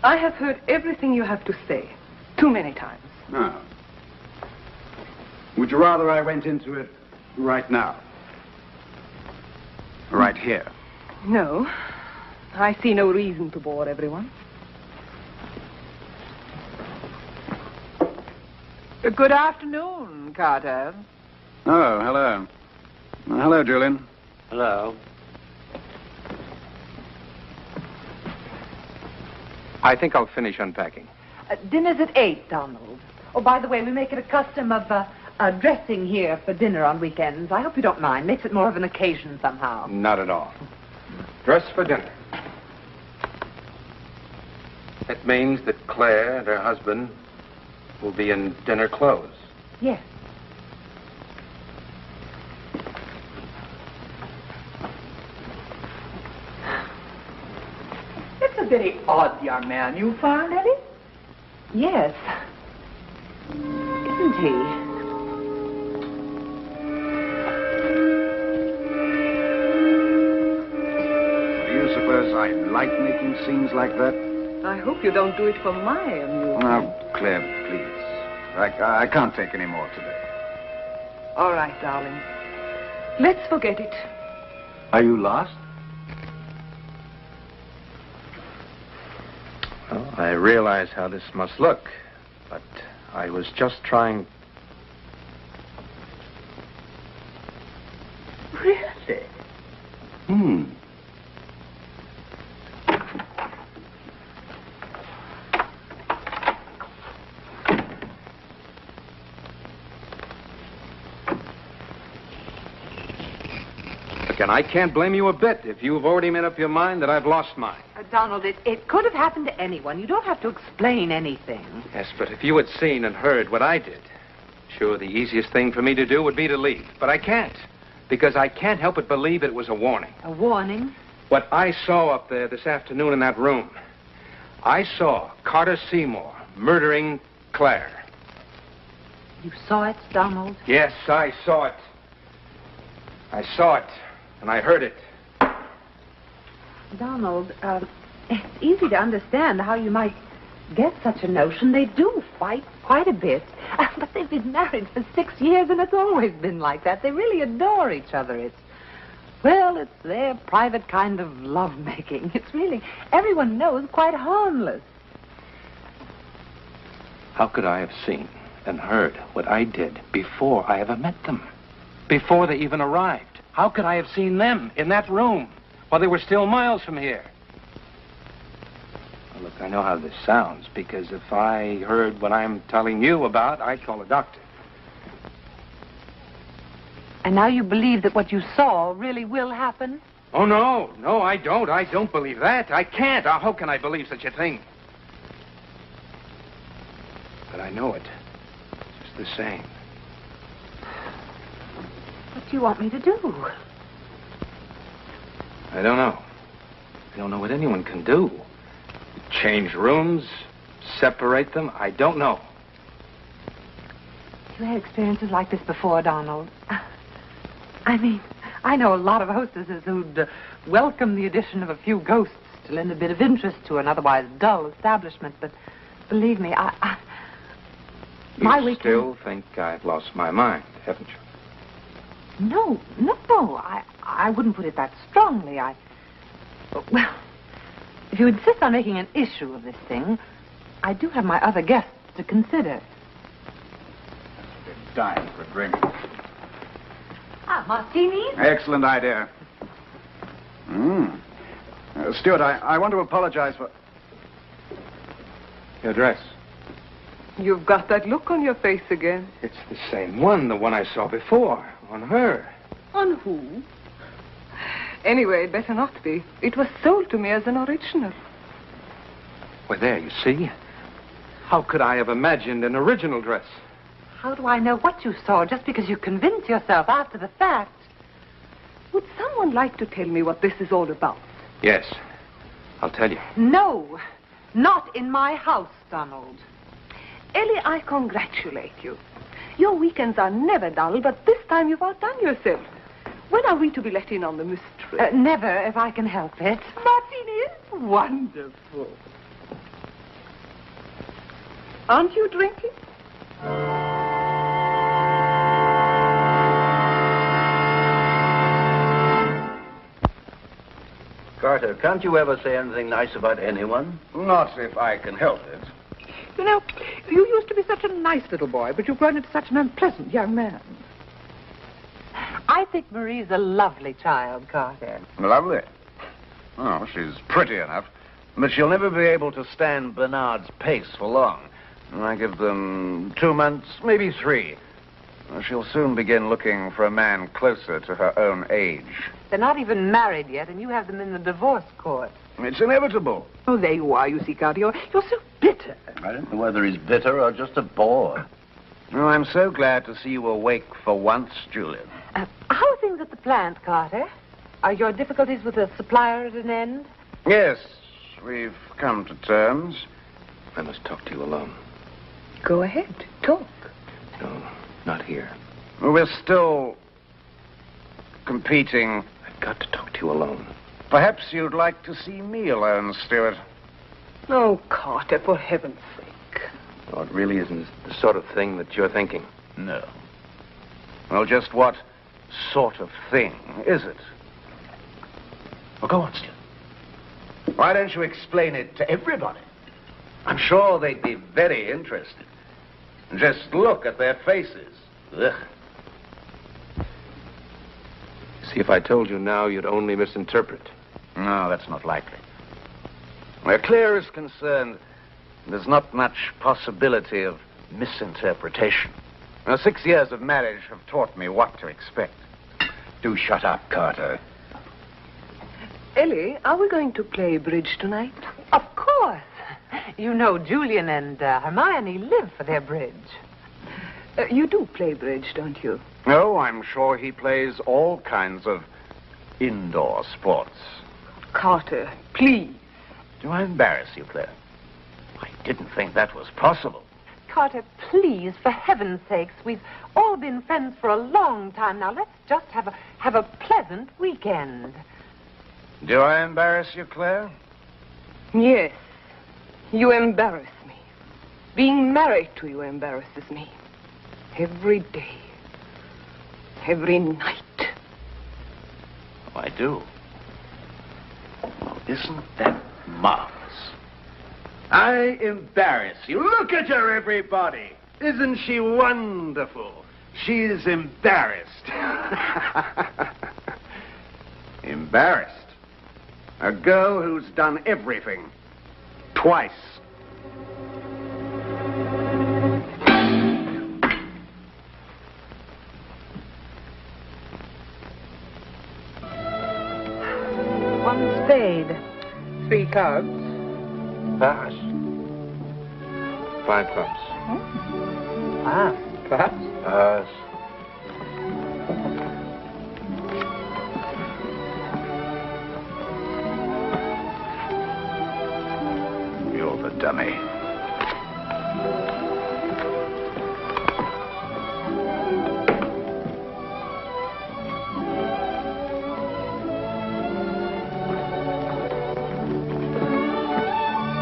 I have heard everything you have to say. Too many times. Ah. Would you rather I went into it right now? Right here? No. I see no reason to bore everyone. Good afternoon, Carter. Oh, hello. Hello, Julian. Hello. I think I'll finish unpacking. Dinner's at 8, Donald. Oh, by the way, we make it a custom of dressing here for dinner on weekends. I hope you don't mind. Makes it more of an occasion somehow. Not at all. Dress for dinner. It means that Claire and her husband will be in dinner clothes. Yes. It's a very odd young man you found, Ellie. Yes. Isn't he? Do you suppose I like making scenes like that? I hope you don't do it for my amusement. Oh, Claire, please. I can't take any more today. All right, darling. Let's forget it. Are you lost? Well, I realize how this must look, but I was just trying... Really? Hmm. And I can't blame you a bit if you've already made up your mind that I've lost mine. Donald, it could have happened to anyone. You don't have to explain anything. Yes, but if you had seen and heard what I did, sure, the easiest thing for me to do would be to leave. But I can't, because I can't help but believe it was a warning. A warning? What I saw up there this afternoon in that room, I saw Carter Seymour murdering Claire. You saw it, Donald? Yes, I saw it. I saw it, and I heard it. Donald, it's easy to understand how you might get such a notion. They do fight quite a bit. But they've been married for 6 years, and it's always been like that. They really adore each other. It's their private kind of lovemaking. It's really, everyone knows, quite harmless. How could I have seen and heard what I did before I ever met them? Before they even arrived? How could I have seen them in that room while they were still miles from here? Well, look, I know how this sounds, because if I heard what I'm telling you about, I'd call a doctor. And now you believe that what you saw really will happen? Oh, no, I don't. I don't believe that. I can't. How can I believe such a thing? But I know it. Just the same. What do you want me to do? I don't know. I don't know what anyone can do. Change rooms, separate them. I don't know. You had experiences like this before, Donald. I mean, I know a lot of hostesses who'd welcome the addition of a few ghosts to lend a bit of interest to an otherwise dull establishment, but believe me, You still think I've lost my mind, haven't you? No. I wouldn't put it that strongly. Well, if you insist on making an issue of this thing, I do have my other guests to consider. It's time for a drink. Martinis? Excellent idea. Stuart, I want to apologize for... Your dress. You've got that look on your face again. It's the same one, the one I saw before. On her. On who? Anyway, better not be. It was sold to me as an original. Well, there, you see. How could I have imagined an original dress? How do I know what you saw just because you convinced yourself after the fact? Would someone like to tell me what this is all about? Yes. I'll tell you. No, not in my house, Donald. Ellie, I congratulate you. Your weekends are never dull, but this time you've outdone yourself. When are we to be let in on the mystery? Never, if I can help it. Martin is wonderful. Aren't you drinking? Carter, can't you ever say anything nice about anyone? Not if I can help it. You know, you used to be such a nice little boy, but you've grown into such an unpleasant young man. I think Marie's a lovely child, Carter. Lovely. Oh, she's pretty enough, but she'll never be able to stand Bernard's pace for long. I give them 2 months, maybe 3. She'll soon begin looking for a man closer to her own age. They're not even married yet, and you have them in the divorce court. It's inevitable. Oh, there you are, you see, Carter. You're so bitter. I don't know whether he's bitter or just a bore. Oh, I'm so glad to see you awake for once, Julian. How are things at the plant, Carter? Are your difficulties with the supplier at an end? Yes, we've come to terms. I must talk to you alone. Go ahead, talk. No, not here. We're still competing. I've got to talk to you alone. Perhaps you'd like to see me alone, Stuart. Oh, Carter, for heaven's sake. Oh, it really isn't the sort of thing that you're thinking. No. Well, just what sort of thing is it? Well, go on, Stuart. Why don't you explain it to everybody? I'm sure they'd be very interested. Just look at their faces. Ugh. See, if I told you now, you'd only misinterpret. No, that's not likely. Where Claire is concerned, there's not much possibility of misinterpretation. Now, 6 years of marriage have taught me what to expect. Do shut up, Carter. Ellie, are we going to play bridge tonight? Of course. You know Julian and Hermione live for their bridge. You do play bridge, don't you? No, I'm sure he plays all kinds of indoor sports. Carter, please. Do I embarrass you, Claire? I didn't think that was possible. Carter, please, for heaven's sakes, we've all been friends for a long time now. Let's just have a pleasant weekend. Do I embarrass you, Claire? Yes. You embarrass me. Being married to you embarrasses me. Every day. Every night. Oh, I do. Oh, isn't that marvelous? I embarrass you. Look at her, everybody. Isn't she wonderful? She's embarrassed. Embarrassed? A girl who's done everything. Twice. One spade. 3 clubs. Pass. 5 clubs. Pass. Pass. Pass. You're the dummy.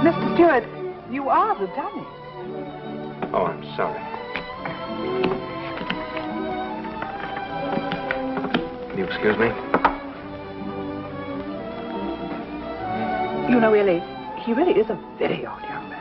Mr. Stewart, you are the dummy. Oh, I'm sorry. Can you excuse me? You know, Ellie, he really is a very odd young man.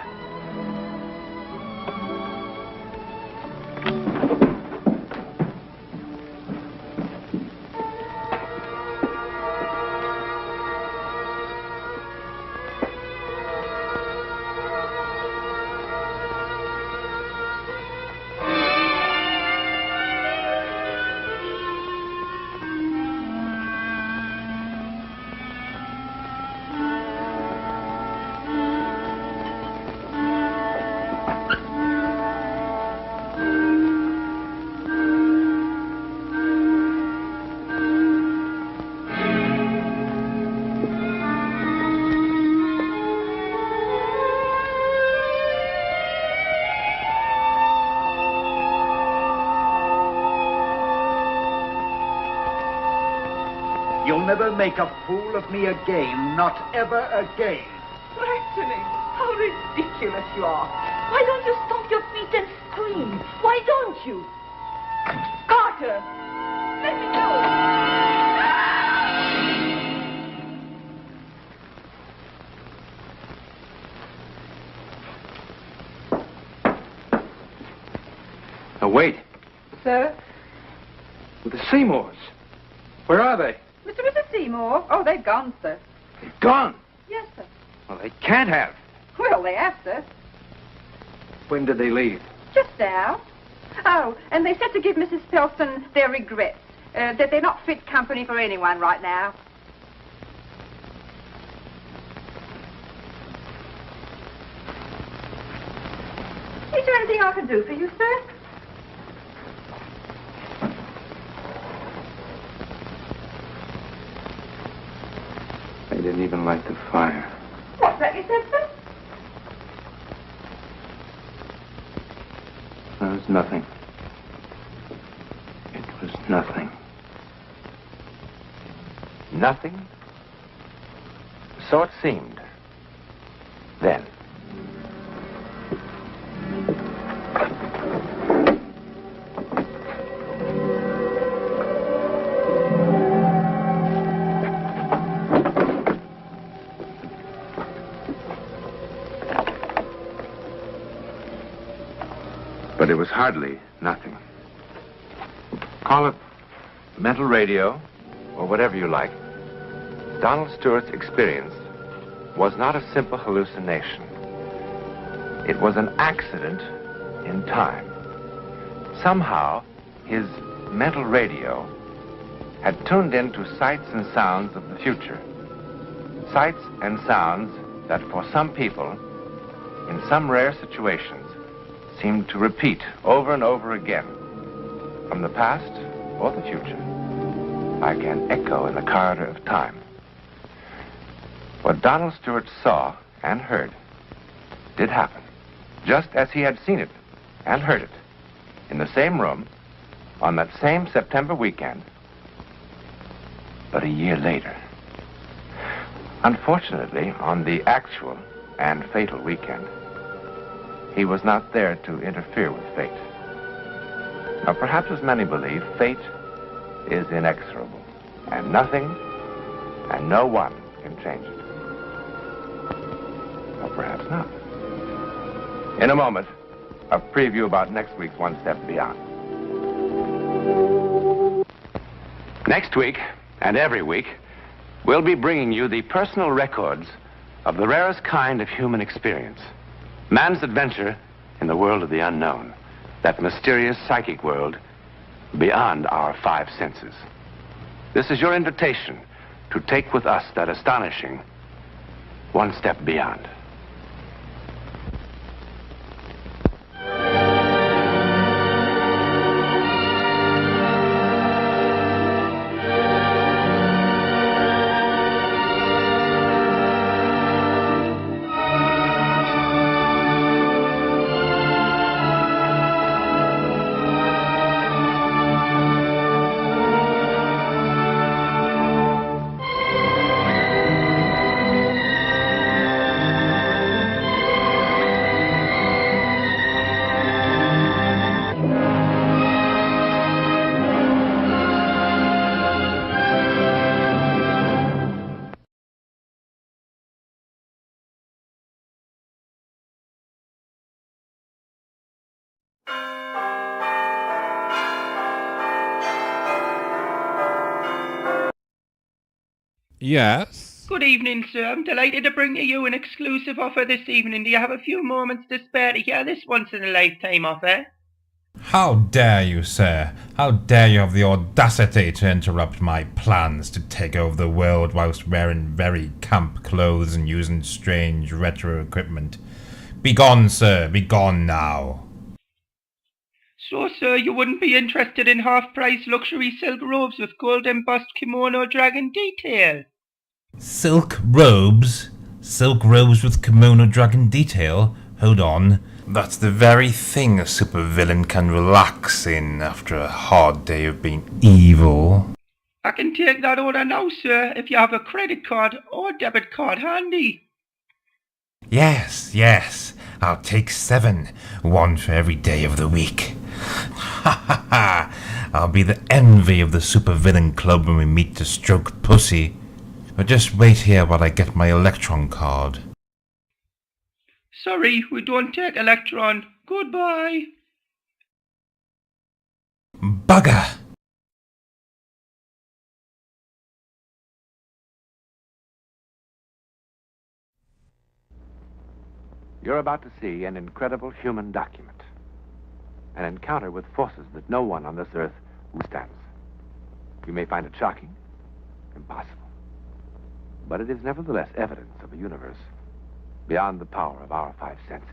You'll never make a fool of me again, not ever again. Threatening? How ridiculous you are. Why don't you stomp your feet and scream? Why don't you? Carter! Let me Now, wait. Sir? The Seymours. Where are they? Mr. and Mrs. Seymour? Oh, they've gone, sir. They've gone. Yes, sir. Well, they can't have. Well, they have, sir. When did they leave? Just now. Oh, and they said to give Mrs. Pelton their regrets, that they're not fit company for anyone right now. Is there anything I can do for you, sir? They didn't even light the fire. What's that you said, sir? There was nothing. It was nothing. Nothing? So it seemed. Then. But it was hardly nothing. Call it mental radio, or whatever you like. Donald Stewart's experience was not a simple hallucination. It was an accident in time. Somehow, his mental radio had tuned into sights and sounds of the future. Sights and sounds that for some people, in some rare situations, seemed to repeat over and over again, from the past or the future, like an echo in the corridor of time. What Donald Stewart saw and heard did happen, just as he had seen it and heard it, in the same room, on that same September weekend, but a year later. Unfortunately, on the actual and fatal weekend, he was not there to interfere with fate. Now, perhaps as many believe, fate is inexorable, and nothing and no one can change it. Or perhaps not. In a moment, a preview about next week's One Step Beyond. Next week, and every week, we'll be bringing you the personal records of the rarest kind of human experience. Man's adventure in the world of the unknown, that mysterious psychic world beyond our five senses. This is your invitation to take with us that astonishing one step beyond. Yes? Good evening, sir. I'm delighted to bring to you an exclusive offer this evening. Do you have a few moments to spare to hear this once-in-a-lifetime offer? How dare you, sir? How dare you have the audacity to interrupt my plans to take over the world whilst wearing very camp clothes and using strange retro equipment? Begone, sir. Begone now. So, sir, you wouldn't be interested in half-price luxury silk robes with gold embossed kimono dragon detail? Silk robes? Silk robes with kimono dragon detail? Hold on. That's the very thing a supervillain can relax in after a hard day of being evil. I can take that order now, sir, if you have a credit card or debit card handy. Yes, yes. I'll take 7. 1 for every day of the week. Ha ha ha. I'll be the envy of the supervillain club when we meet to stroke pussy. But just wait here while I get my electron card. Sorry, we don't take electron. Goodbye. Bugger! You're about to see an incredible human document. An encounter with forces that no one on this earth withstands. You may find it shocking, impossible. But it is nevertheless evidence of a universe beyond the power of our 5 senses.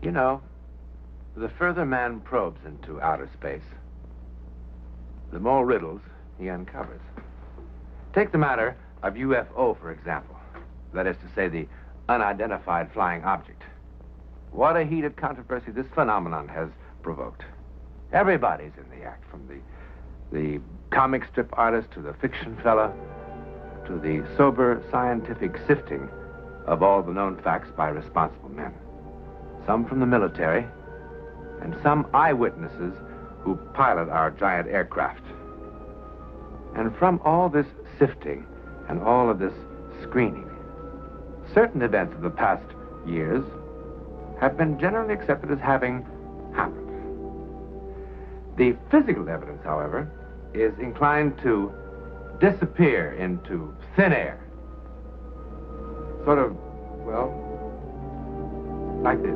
You know, the further man probes into outer space, the more riddles he uncovers. Take the matter of UFO, for example. That is to say, the unidentified flying object. What a heated controversy this phenomenon has provoked. Everybody's in the act, from the comic strip artist to the fiction fella to the sober scientific sifting of all the known facts by responsible men. Some from the military, and some eyewitnesses who pilot our giant aircraft. And from all this sifting and all of this screening, certain events of the past years have been generally accepted as having happened. The physical evidence, however, is inclined to disappear into thin air. Sort of, well, like this.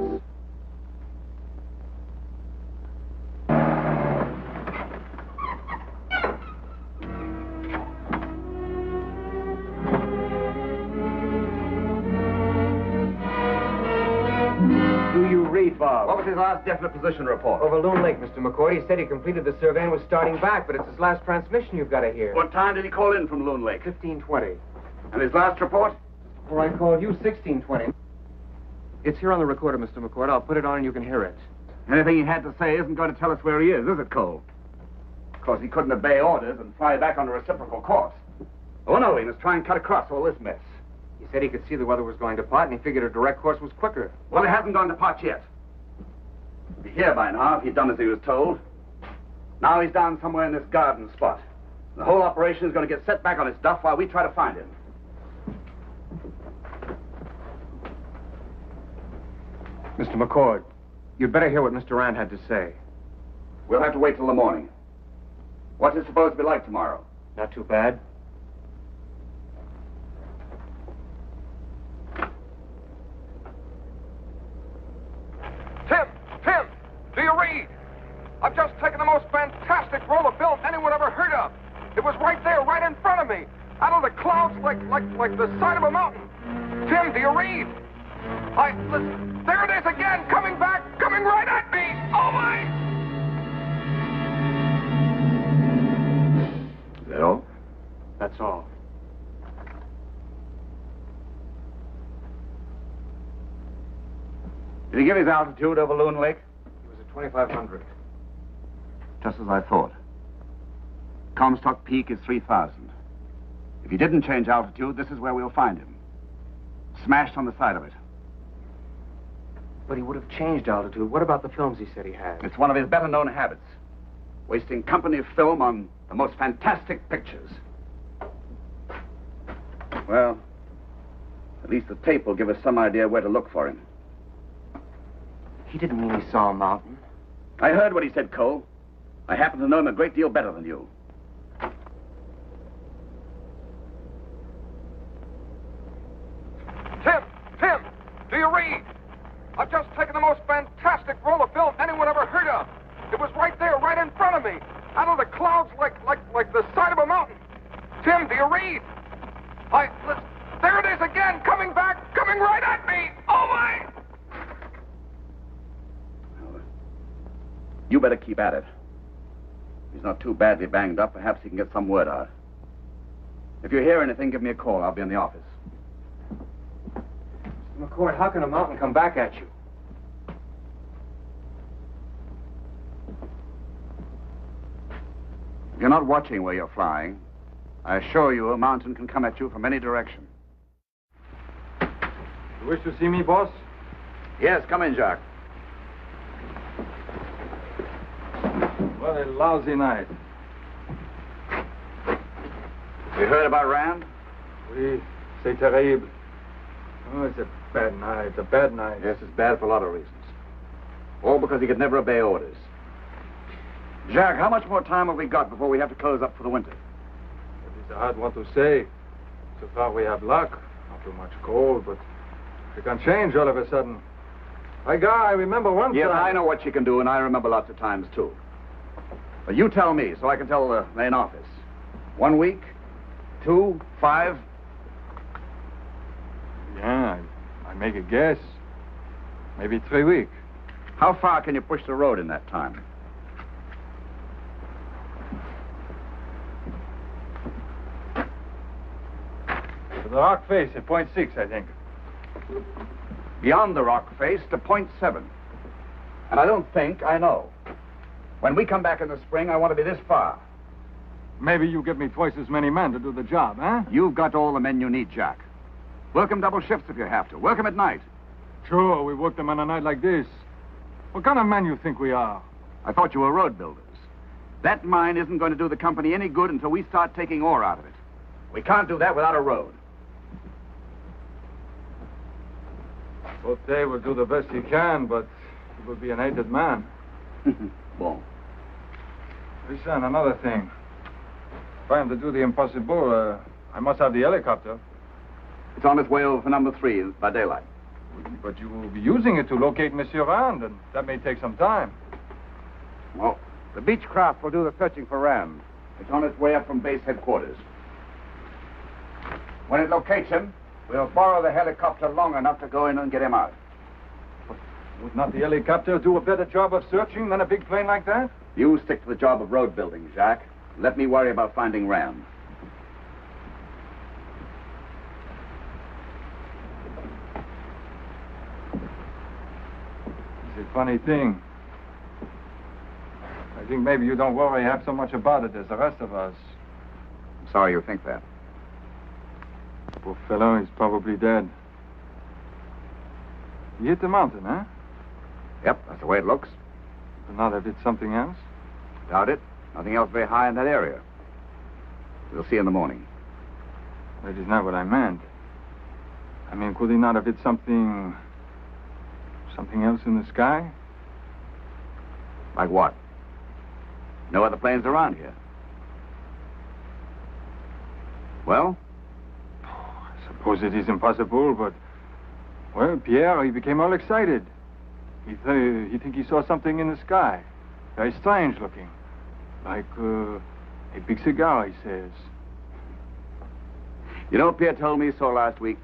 What was his last definite position report? Over Loon Lake, Mr. McCord. He said he completed the survey and was starting back, but it's his last transmission you've got to hear. What time did he call in from Loon Lake? 15:20. And his last report? Before I called you, 16:20. It's here on the recorder, Mr. McCord. I'll put it on and you can hear it. Anything he had to say isn't going to tell us where he is it, Cole? Of course, he couldn't obey orders and fly back on a reciprocal course. Oh, no, he must try and cut across all this mess. He said he could see the weather was going to pot, and he figured a direct course was quicker. Well, it hasn't gone to pot yet. He'd be here by now if he'd done as he was told. Now he's down somewhere in this garden spot. The whole operation is going to get set back on its duff while we try to find him. Mr. McCord, you'd better hear what Mr. Rand had to say. We'll have to wait till the morning. What's it supposed to be like tomorrow? Not too bad. Tim, do you read? I've just taken the most fantastic roll of film anyone ever heard of. It was right there, right in front of me. Out of the clouds like the side of a mountain. Tim, do you read? Listen, there it is again, coming back, coming right at me. Oh, my! Is that all? That's all. Did he give his altitude over Loon Lake? It was at 2,500. Just as I thought. Comstock Peak is 3,000. If he didn't change altitude, this is where we'll find him. Smashed on the side of it. But he would have changed altitude. What about the films he said he had? It's one of his better-known habits. Wasting company film on the most fantastic pictures. Well, at least the tape will give us some idea where to look for him. He didn't mean he saw a mountain. I heard what he said, Cole. I happen to know him a great deal better than you. Tim, do you read? I've just taken the most fantastic roll of film anyone ever heard of. It was right there, right in front of me. Out of the clouds like the side of a mountain. Tim, do you read? Listen, there it is again, coming back, coming right at me. Oh, my! You better keep at it. If he's not too badly banged up, perhaps he can get some word out. If you hear anything, give me a call. I'll be in the office. McCoy, how can a mountain come back at you? If you're not watching where you're flying, I assure you a mountain can come at you from any direction. You wish to see me, boss? Yes, come in, Jacques. What a lousy night. You heard about Rand? Oui, c'est terrible. Oh, it's a bad night, a bad night. Yes, it's bad for a lot of reasons. All because he could never obey orders. Jacques, how much more time have we got before we have to close up for the winter? It is a hard one to say. So far we have luck. Not too much cold, but it can change all of a sudden. My guy, I remember one Yes, time... I know what you can do, and I remember lots of times, too. But you tell me, so I can tell the main office. 1 week? 2? 5? Yeah, I make a guess. Maybe 3 weeks. How far can you push the road in that time? To the rock face at 0.6, I think. Beyond the rock face to 0.7. And I don't think, I know. When we come back in the spring, I want to be this far. Maybe you give me twice as many men to do the job, huh? You've got all the men you need, Jack. Work them double shifts if you have to. Work them at night. Sure, we work them on a night like this. What kind of men you think we are? I thought you were road builders. That mine isn't going to do the company any good until we start taking ore out of it. We can't do that without a road. Botte will do the best he can, but he will be an hated man. Bon. Listen, another thing. If I am to do the impossible, I must have the helicopter. It's on its way over for number 3 by daylight. But you will be using it to locate Monsieur Rand, and that may take some time. Well, the Beechcraft will do the searching for Rand. It's on its way up from base headquarters. When it locates him, we'll borrow the helicopter long enough to go in and get him out. Would not the helicopter do a better job of searching than a big plane like that? You stick to the job of road building, Jacques. Let me worry about finding Rand. It's a funny thing. I think maybe you don't worry half so much about it as the rest of us. I'm sorry you think that. Poor fellow, he's probably dead. He hit the mountain, huh? Yep, that's the way it looks. But not if it's something else? Doubt it. Nothing else very high in that area. We'll see in the morning. That is not what I meant. I mean, could he not have hit something else in the sky? Like what? No other planes around here. Well? I suppose it is impossible, but... Well, Pierre, he became all excited. He think he saw something in the sky. Very strange looking. Like a big cigar, he says. You know, Pierre told me so last week.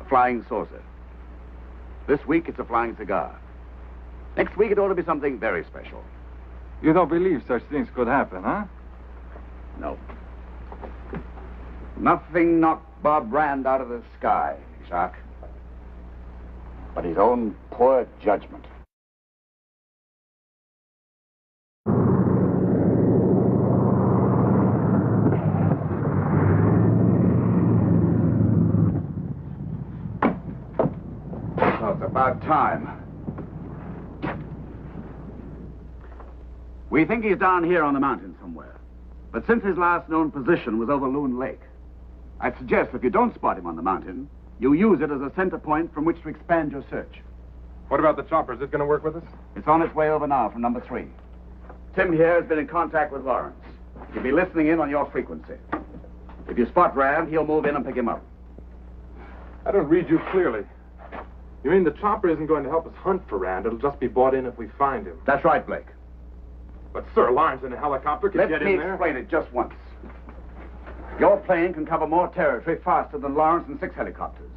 A flying saucer. This week, it's a flying cigar. Next week, it ought to be something very special. You don't believe such things could happen, huh? No. Nothing knocked Bob Rand out of the sky, Jacques. But his own poor judgment. So it's about time. We think he's down here on the mountain somewhere. But since his last known position was over Loon Lake, I'd suggest if you don't spot him on the mountain, you use it as a center point from which to expand your search. What about the chopper? Is it going to work with us? It's on its way over now from number 3. Tim here has been in contact with Lawrence. He'll be listening in on your frequency. If you spot Rand, he'll move in and pick him up. I don't read you clearly. You mean the chopper isn't going to help us hunt for Rand? It'll just be brought in if we find him. That's right, Blake. But, sir, Lawrence in a helicopter can get in there. Let me explain it just once. Your plane can cover more territory faster than Lawrence and 6 helicopters.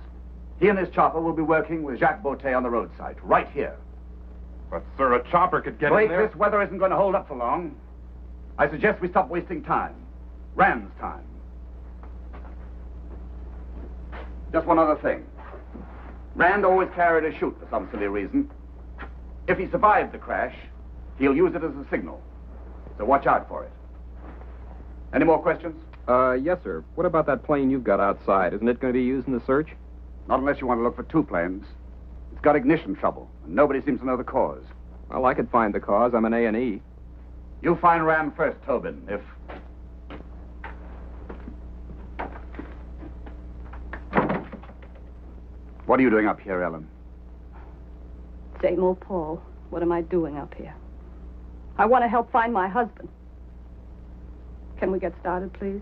He and his chopper will be working with Jacques Botte on the roadside, right here. But, sir, a chopper could get Blake, in there. This weather isn't going to hold up for long. I suggest we stop wasting time. Rand's time. Just one other thing. Rand always carried a chute for some silly reason. If he survived the crash, he'll use it as a signal. So watch out for it. Any more questions? Yes, sir. What about that plane you've got outside? Isn't it going to be used in the search? Not unless you want to look for two planes. It's got ignition trouble, and nobody seems to know the cause. Well, I could find the cause. I'm an A&E. You find Rand first, Tobin, if... What are you doing up here, Ellen? Same old Paul. What am I doing up here? I want to help find my husband. Can we get started, please?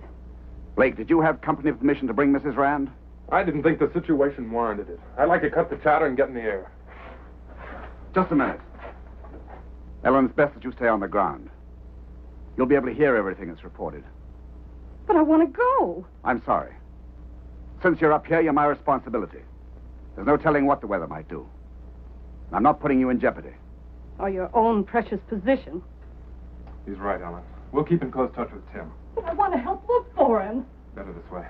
Blake, did you have company permission to bring Mrs. Rand? I didn't think the situation warranted it. I'd like to cut the chatter and get in the air. Just a minute. Ellen, it's best that you stay on the ground. You'll be able to hear everything that's reported. But I want to go. I'm sorry. Since you're up here, you're my responsibility. There's no telling what the weather might do. I'm not putting you in jeopardy. Or your own precious position. He's right, Ellen. We'll keep in close touch with Tim. But I want to help look for him. Better this way.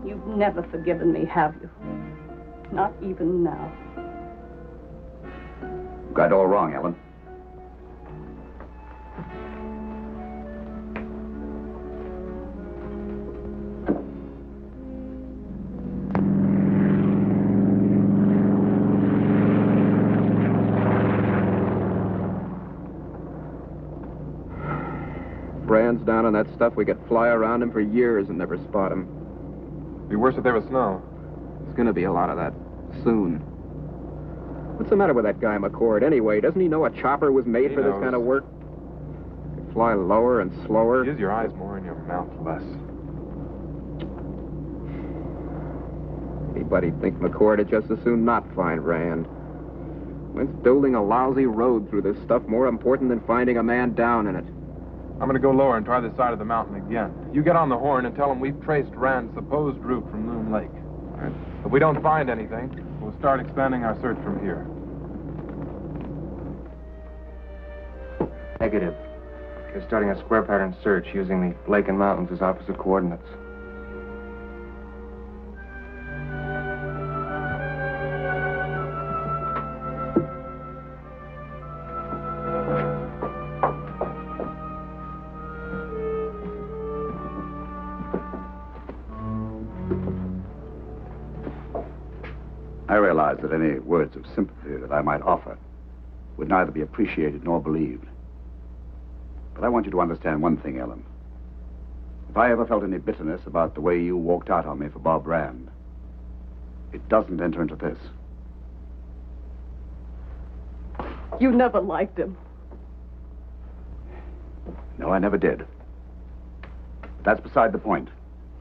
You've never forgiven me, have you? Not even now. You got it all wrong, Ellen. Rand's down on that stuff. We could fly around him for years and never spot him. Be worse if there was snow. There's going to be a lot of that soon. What's the matter with that guy, McCord? Anyway, doesn't he know a chopper was made for this kind of work? Could fly lower and slower. Use your eyes more and your mouth less. Anybody'd think McCord would just as soon not find Rand. When's building a lousy road through this stuff more important than finding a man down in it? I'm going to go lower and try this side of the mountain again. You get on the horn and tell him we've traced Rand's supposed route from Loon Lake. All right. If we don't find anything, we'll start expanding our search from here. Negative. We're starting a square pattern search using the lake and mountains as opposite coordinates. I realize that any words of sympathy that I might offer would neither be appreciated nor believed. But I want you to understand one thing, Ellen. If I ever felt any bitterness about the way you walked out on me for Bob Rand, it doesn't enter into this. You never liked him. No, I never did. That's beside the point.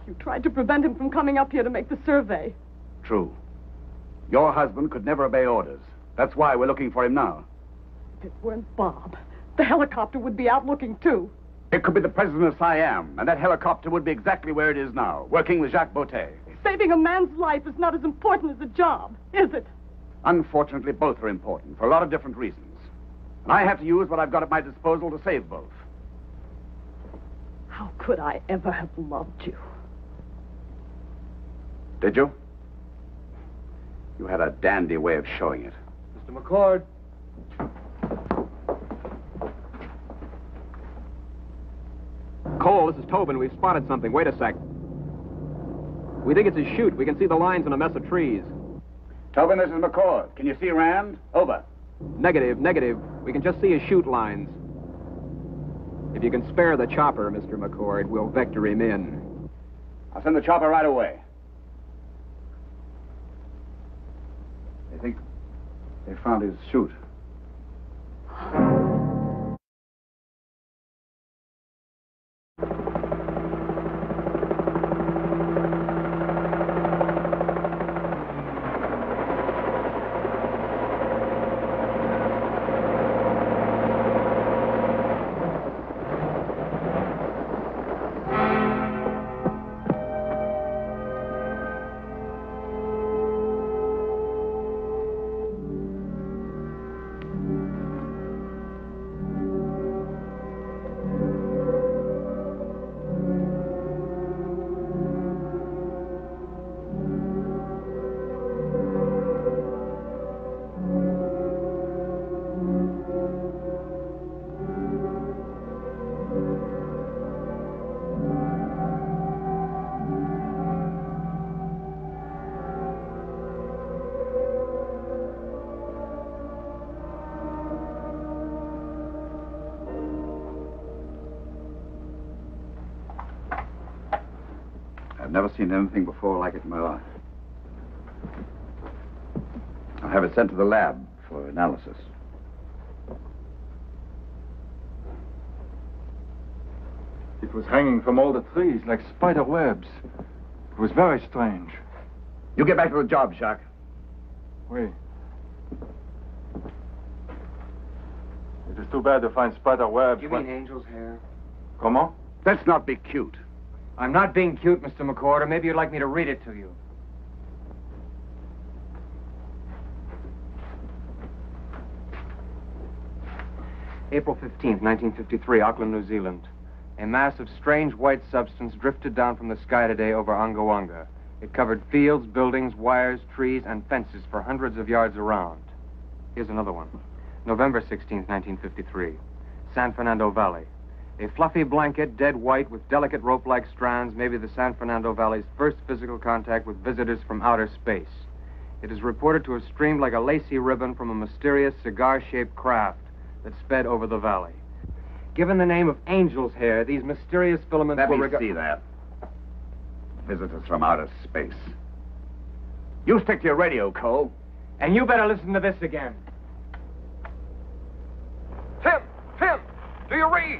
You tried to prevent him from coming up here to make the survey. True. Your husband could never obey orders. That's why we're looking for him now. If it weren't Bob, the helicopter would be out looking too. It could be the president of Siam, and that helicopter would be exactly where it is now, working with Jacques Bottet. Saving a man's life is not as important as a job, is it? Unfortunately, both are important for a lot of different reasons. And I have to use what I've got at my disposal to save both. How could I ever have loved you? Did you? You had a dandy way of showing it. Mr. McCord. Cole, this is Tobin. We've spotted something. Wait a sec. We think it's a chute. We can see the lines in a mess of trees. Tobin, this is McCord. Can you see Rand? Over. Negative, negative. We can just see his chute lines. If you can spare the chopper, Mr. McCord, we'll vector him in. I'll send the chopper right away. They think they found his chute. I've never seen anything before like it in my life. I'll have it sent to the lab for analysis. It was hanging from all the trees like spider webs. It was very strange. You get back to the job, Jacques. Oui. It is too bad to find spider webs. You mean angel's hair? Comment? Let's not be cute. I'm not being cute, Mr. McCord, or maybe you'd like me to read it to you. April 15th, 1953, Auckland, New Zealand. A mass of strange white substance drifted down from the sky today over Angawanga. It covered fields, buildings, wires, trees, and fences for hundreds of yards around. Here's another one. November 16th, 1953, San Fernando Valley. A fluffy blanket, dead white, with delicate rope-like strands, may be the San Fernando Valley's first physical contact with visitors from outer space. It is reported to have streamed like a lacy ribbon from a mysterious cigar-shaped craft that sped over the valley. Given the name of angel's hair, these mysterious filaments Let were me see that. Visitors from outer space. You stick to your radio, Cole. And you better listen to this again. Tim, do you read?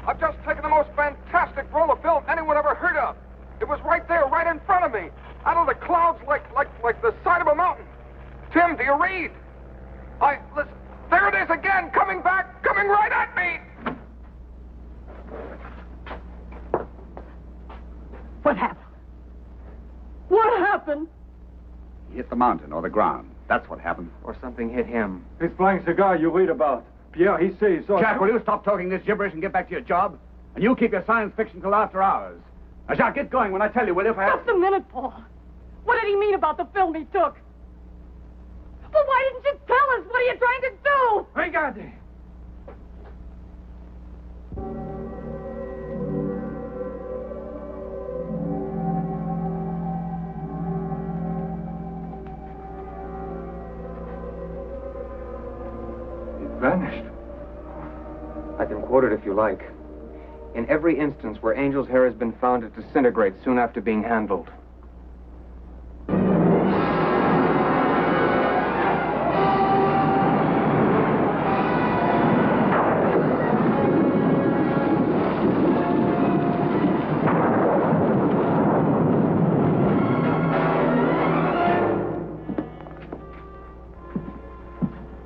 I've just taken the most fantastic roll of film anyone ever heard of. It was right there, right in front of me, out of the clouds like the side of a mountain. Tim, do you read? Listen, there it is again, coming back, coming right at me. What happened? What happened? He hit the mountain or the ground. That's what happened. Or something hit him. This flying cigar you read about. Pierre, he says so. Jack, will you stop talking this gibberish and get back to your job? And you keep your science fiction till after hours. Now, Jacques, get going when I tell you, will you? Just a minute, Paul. What did he mean about the film he took? Well, why didn't you tell us? What are you trying to do? Regardez. Vanished. I can quote it if you like. In every instance where angel's hair has been found, it disintegrates soon after being handled.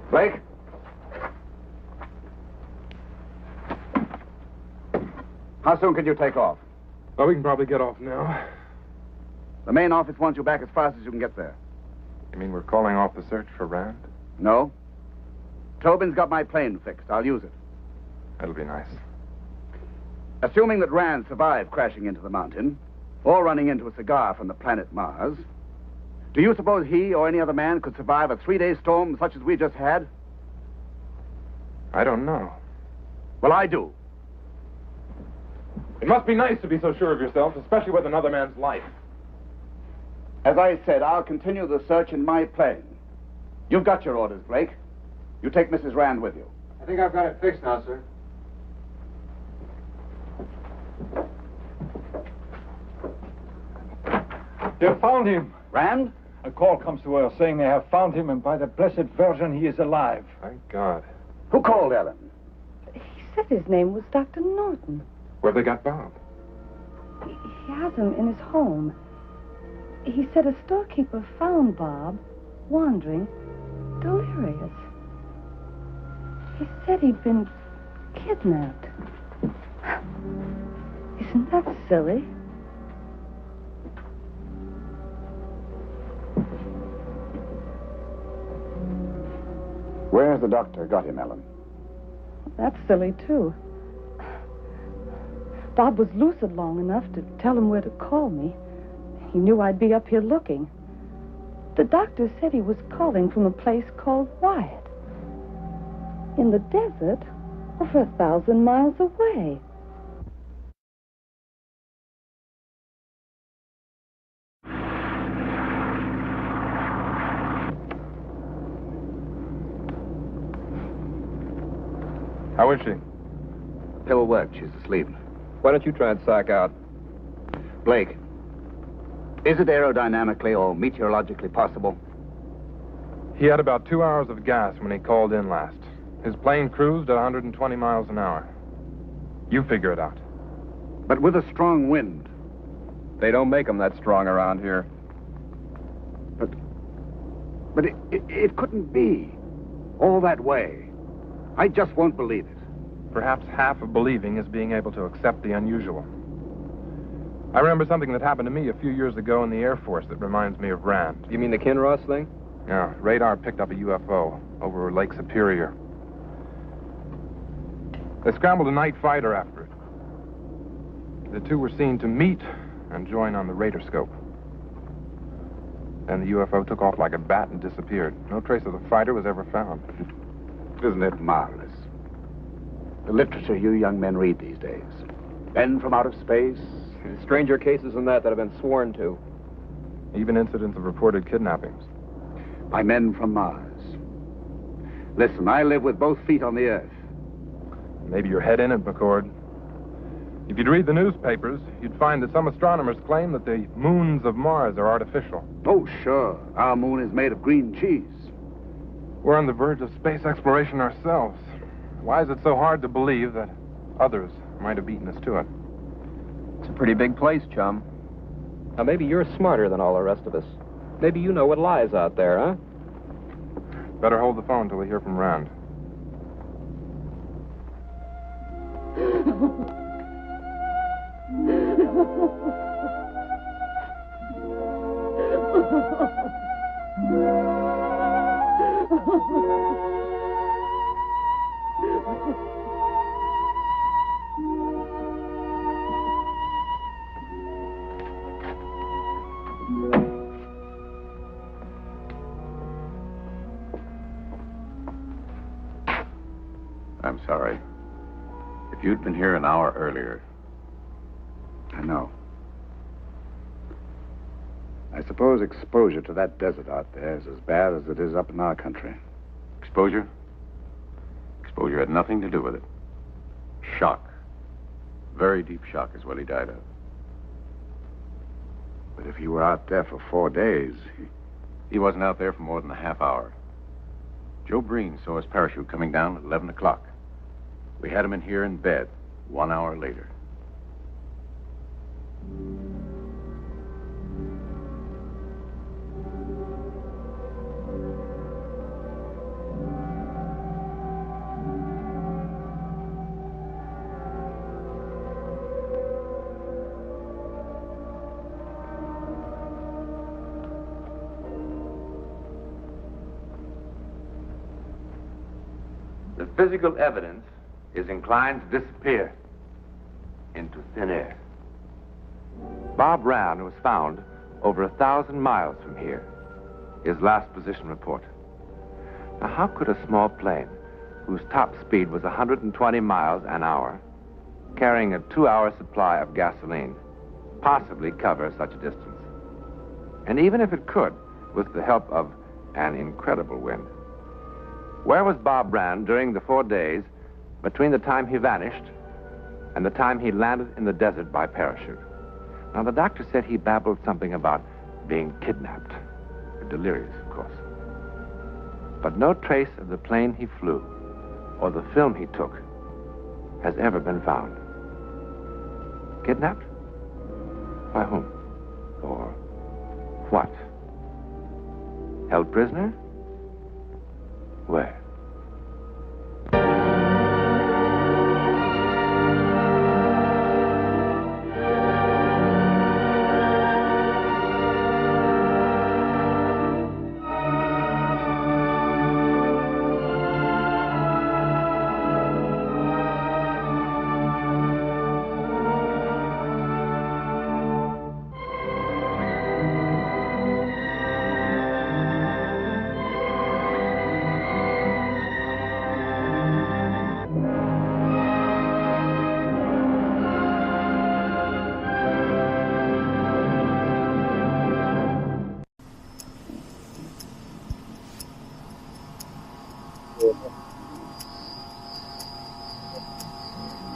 Blake? How soon can you take off? Well, we can probably get off now. The main office wants you back as fast as you can get there. You mean we're calling off the search for Rand? No. Tobin's got my plane fixed. I'll use it. That'll be nice. Assuming that Rand survived crashing into the mountain, or running into a cigar from the planet Mars, do you suppose he or any other man could survive a 3-day storm such as we just had? I don't know. Well, I do. It must be nice to be so sure of yourself, especially with another man's life. As I said, I'll continue the search in my plane. You've got your orders, Blake. You take Mrs. Rand with you. I think I've got it fixed now, sir. They found him. Rand? A call comes to her saying they have found him, and by the Blessed Virgin, he is alive. Thank God. Who called, Ellen? He said his name was Dr. Norton. Where've they got Bob? He has him in his home. He said a storekeeper found Bob wandering, delirious. He said he'd been kidnapped. Isn't that silly? Where's the doctor got him, Ellen? That's silly, too. Bob was lucid long enough to tell him where to call me. He knew I'd be up here looking. The doctor said he was calling from a place called Wyatt. In the desert, over 1,000 miles away. How is she? Pill worked. She's asleep. Why don't you try and psych out? Blake, Is it aerodynamically or meteorologically possible? He had about 2 hours of gas when he called in last. His plane cruised at 120 miles an hour. You figure it out. But with a strong wind. They don't make them that strong around here. But it couldn't be. All that way. I just won't believe it. Perhaps half of believing is being able to accept the unusual. I remember something that happened to me a few years ago in the Air Force that reminds me of Rand. You mean the Kinross thing? Yeah, radar picked up a UFO over Lake Superior. They scrambled a night fighter after it. The two were seen to meet and join on the radar scope. Then the UFO took off like a bat and disappeared. No trace of the fighter was ever found. Isn't it marvelous? The literature you young men read these days. Men from outer space. Stranger cases than that have been sworn to. Even incidents of reported kidnappings. By men from Mars. Listen, I live with both feet on the Earth. Maybe your head in it, McCord. If you'd read the newspapers, you'd find that some astronomers claim that the moons of Mars are artificial. Oh, sure. Our moon is made of green cheese. We're on the verge of space exploration ourselves. Why is it so hard to believe that others might have beaten us to it? It's a pretty big place, chum. Now, maybe you're smarter than all the rest of us. Maybe you know what lies out there, huh? Better hold the phone till we hear from Rand. I'm sorry. If you'd been here an hour earlier... I know. I suppose exposure to that desert out there is as bad as it is up in our country. Exposure? Exposure had nothing to do with it. Shock. Very deep shock is what he died of. But if you were out there for 4 days... He wasn't out there for more than a half hour. Joe Breen saw his parachute coming down at 11 o'clock. We had him in here in bed 1 hour later. The physical evidence is inclined to disappear into thin air. Bob Rand was found over 1,000 miles from here. His last position report. Now, how could a small plane, whose top speed was 120 miles an hour, carrying a 2-hour supply of gasoline, possibly cover such a distance? And even if it could, with the help of an incredible wind, where was Bob Rand during the 4 days between the time he vanished and the time he landed in the desert by parachute? Now, the doctor said he babbled something about being kidnapped. Delirious, of course. But no trace of the plane he flew or the film he took has ever been found. Kidnapped? By whom? Or what? Held prisoner? Where?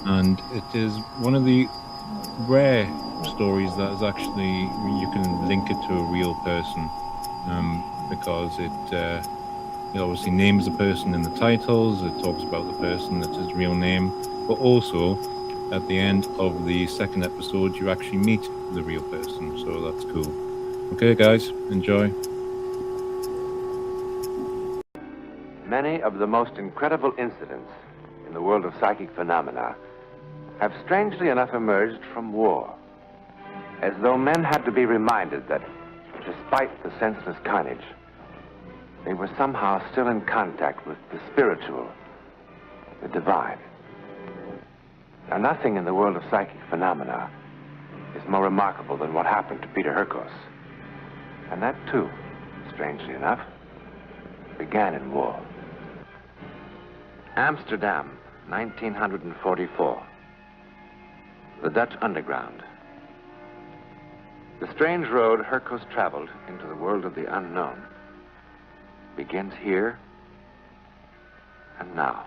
And it is one of the rare stories that is actually, you can link it to a real person, because it obviously names the person in the titles, it talks about the person, that's his real name, but also at the end of the second episode you actually meet the real person, so that's cool. Okay guys, enjoy. Many of the most incredible incidents in the world of psychic phenomena have strangely enough emerged from war, as though men had to be reminded that, despite the senseless carnage, they were somehow still in contact with the spiritual, the divine. Now, nothing in the world of psychic phenomena is more remarkable than what happened to Peter Herkos. And that, too, strangely enough, began in war. Amsterdam, 1944. The Dutch underground. The strange road Herkos traveled into the world of the unknown begins here and now.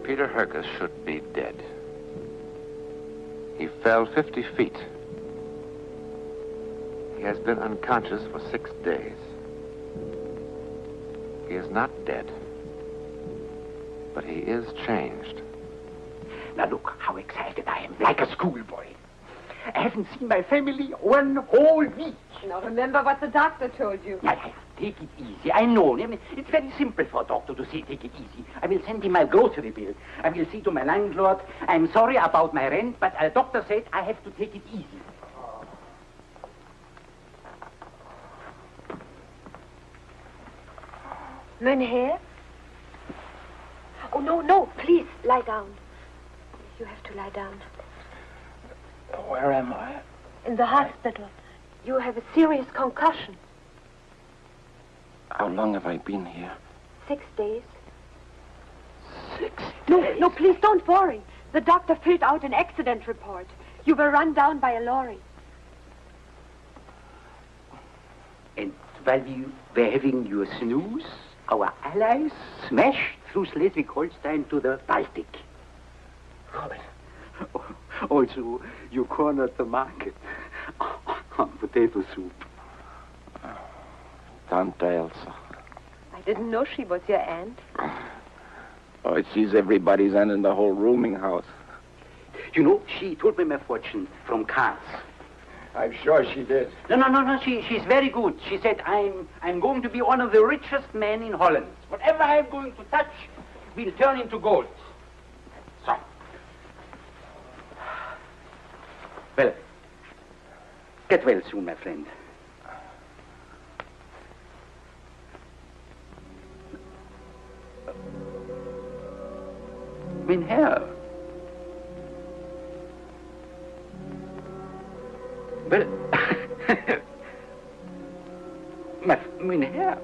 Peter Herkos should be dead. He fell 50 feet. He has been unconscious for 6 days. He is not dead, but he is changed. Now look how excited I am, like a schoolboy. I haven't seen my family 1 whole week. Now remember what the doctor told you. Yeah. Take it easy. I know. It's very simple for a doctor to say take it easy. I will send him my grocery bill. I will say to my landlord, I'm sorry about my rent, but the doctor said I have to take it easy. Mynheer? Oh, no, please, lie down. You have to lie down. Where am I? In the hospital. You have a serious concussion. How long have I been here? 6 days. 6 days? No, please don't worry. The doctor filled out an accident report. You were run down by a lorry. And while you were having your snooze, our allies smashed through Schleswig-Holstein to the Baltic. Also, you cornered the market on potato soup. Tante Elsa. I didn't know she was your aunt. Oh, she's everybody's aunt in the whole rooming house. You know, she told me my fortune from cards. I'm sure she did. No. She's very good. She said, I'm going to be one of the richest men in Holland. Whatever I'm going to touch will turn into gold. So. Well, get well soon, my friend. Mein Herr. Well, mein Herr,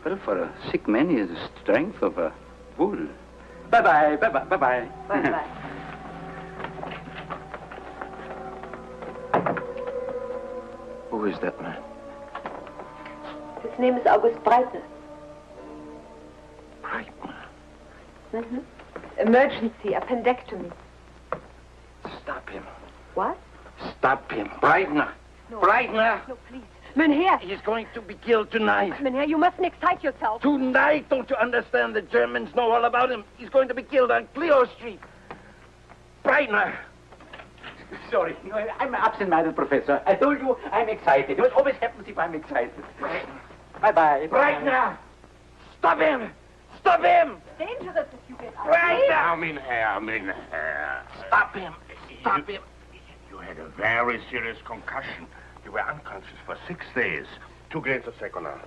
well, for a sick man, he has the strength of a bull. Bye-bye. Bye-bye. Who is that man? His name is August Breitner. Breitner? Mm-hmm. Emergency, appendectomy. Stop him. What? Stop him. Breitner. No. Breitner. No, please. Mynheer. He's going to be killed tonight. Mynheer, you mustn't excite yourself. Tonight, don't you understand? The Germans know all about him. He's going to be killed on Clio Street. Breitner. Sorry, no, I'm an absent-minded professor. I told you I'm excited. It always happens if I'm excited. Bye-bye. Breitner. Stop him. Stop him. Dangerous if you get out. Breitner. Now, mein Herr. Stop him. Stop him. You had a very serious concussion. You were unconscious for 6 days. 2 grains of seconal.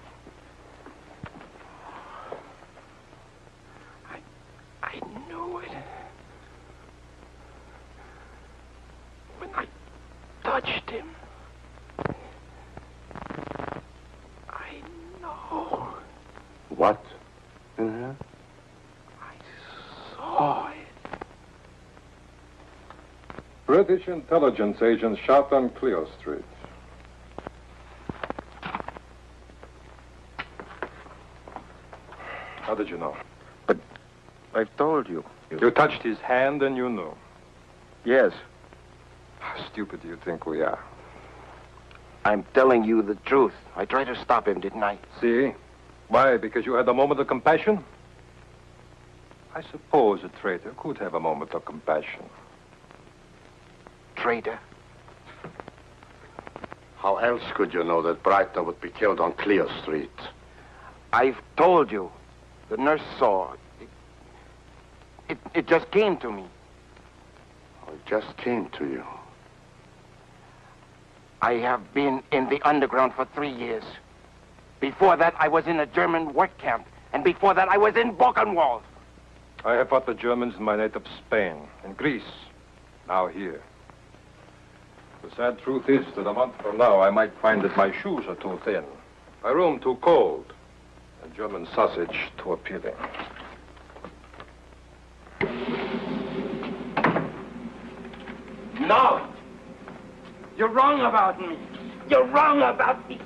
I knew it. When I touched him. I know. What? I saw it. British intelligence agents shot on Clio Street. How did you know? But I've told you. You touched his hand and you knew. Yes. How stupid do you think we are? I'm telling you the truth. I tried to stop him, didn't I? See? Why? Because you had a moment of compassion? I suppose a traitor could have a moment of compassion. Traitor? How else could you know that Breitner would be killed on Clio Street? I've told you. The nurse saw. It just came to me. Oh, it just came to you. I have been in the underground for 3 years. Before that, I was in a German work camp. And before that, I was in Buchenwald. I have fought the Germans in my native Spain, in Greece, now here. The sad truth is that a month from now, I might find that my shoes are too thin, my room too cold, and German sausage too appealing. No! You're wrong about me. You're wrong about me.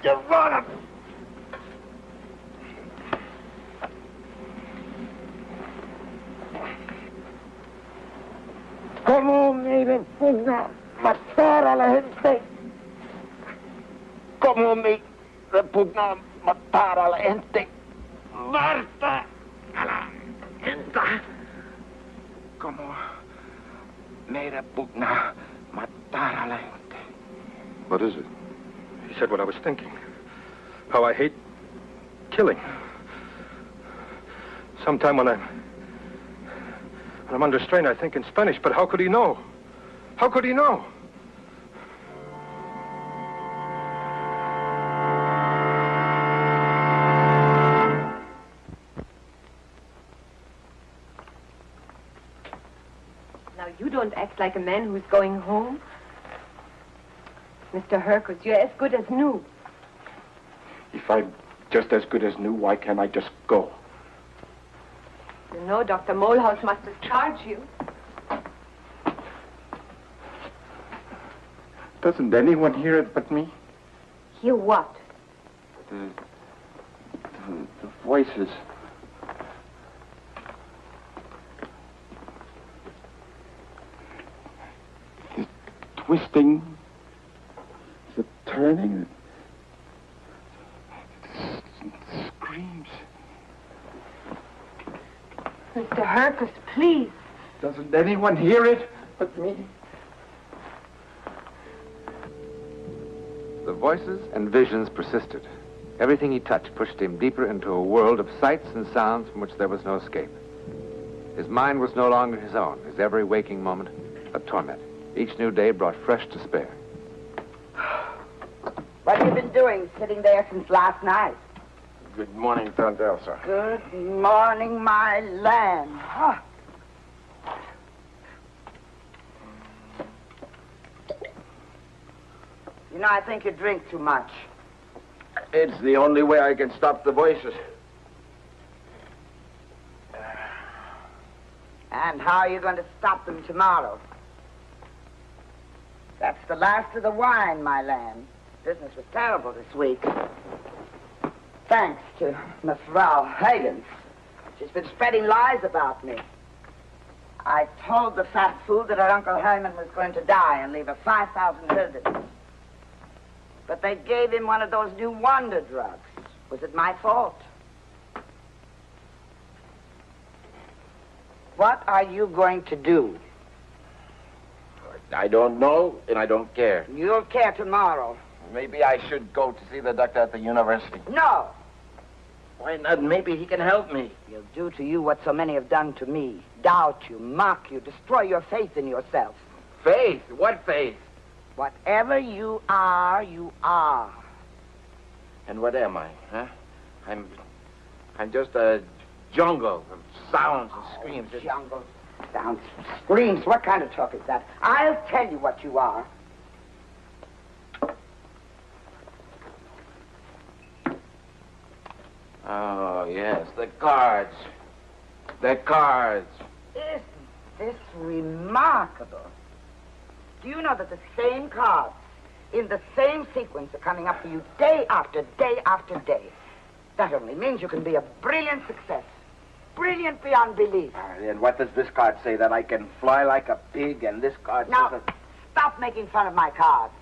You're wrong about me. ¿Cómo me repugna matar a la gente? ¿Cómo me repugna matar a la gente? Marta a la gente. ¿Cómo me repugna matar a la gente? What is it? He said what I was thinking. How I hate killing. Sometime when I'm under strain, I think in Spanish, but how could he know? How could he know? Now, you don't act like a man who's going home. Mr. Herkus, you're as good as new. If I'm just as good as new, why can't I just go? You know, Dr. Molehouse must have charged you. Doesn't anyone hear it but me? Hear what? The voices. The twisting. The turning. The screams. Mr. Herkus, please. Doesn't anyone hear it but me? voices and visions persisted. Everything he touched pushed him deeper into a world of sights and sounds from which there was no escape. His mind was no longer his own, his every waking moment a torment. Each new day brought fresh despair. What have you been doing, sitting there since last night? Good morning, Tante Elsa. Good morning, my lamb. Huh. You know, I think you drink too much. It's the only way I can stop the voices. And how are you going to stop them tomorrow? That's the last of the wine, my lamb. Business was terrible this week. Thanks to Miss Frau Higgins. She's been spreading lies about me. I told the fat fool that her Uncle Herman was going to die and leave her 5,000 guldens. But they gave him one of those new wonder drugs. Was it my fault? What are you going to do? I don't know, and I don't care. You'll care tomorrow. Maybe I should go to see the doctor at the university. No. Why not? Maybe he can help me. He'll do to you what so many have done to me. Doubt you, mock you, destroy your faith in yourself. Faith? What faith? Whatever you are, you are. And what am I, huh? I'm just a jungle of sounds and screams. Jungle, sounds, screams. What kind of talk is that? I'll tell you what you are. Oh, yes, the cards. The cards. Isn't this remarkable? Do you know that the same cards, in the same sequence, are coming up for you day after day after day? That only means you can be a brilliant success. Brilliant beyond belief. And what does this card say? That I can fly like a pig, and this card Now, says... stop making fun of my cards.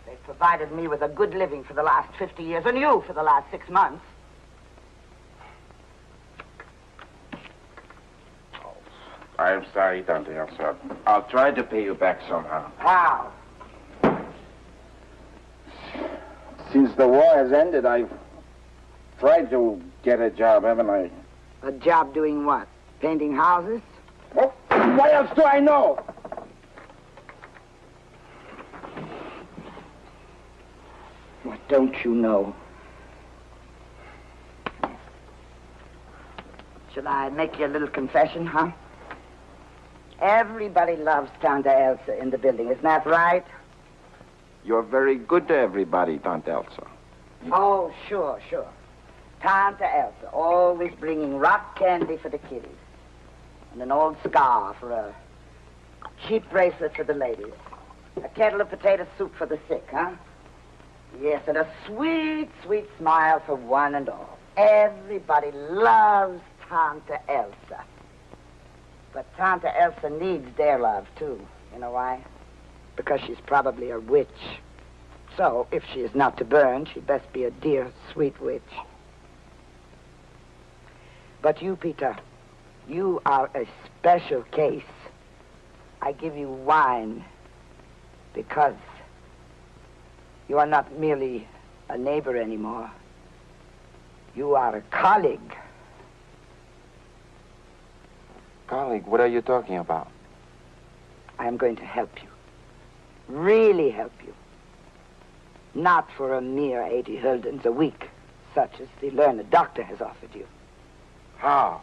They've provided me with a good living for the last 50 years, and you for the last 6 months. I'm sorry, Tante Elsa. I'll try to pay you back somehow. How? Since the war has ended, I've tried to get a job, haven't I? A job doing what? Painting houses? Oh, what else do I know? What don't you know? Shall I make you a little confession, huh? Everybody loves Tante Elsa in the building, isn't that right? You're very good to everybody, Tante Elsa. Oh, sure, sure. Tante Elsa, always bringing rock candy for the kiddies. And an old scarf or a cheap bracelet for the ladies. A kettle of potato soup for the sick, huh? Yes, and a sweet, sweet smile for one and all. Everybody loves Tante Elsa. But Tante Elsa needs their love, too. You know why? Because she's probably a witch. So, if she is not to burn, she'd best be a dear, sweet witch. But you, Peter, you are a special case. I give you wine because you are not merely a neighbor anymore. You are a colleague. Colleague, what are you talking about? I'm going to help you. Really help you. Not for a mere 80 guldens a week, such as the learned doctor has offered you. How?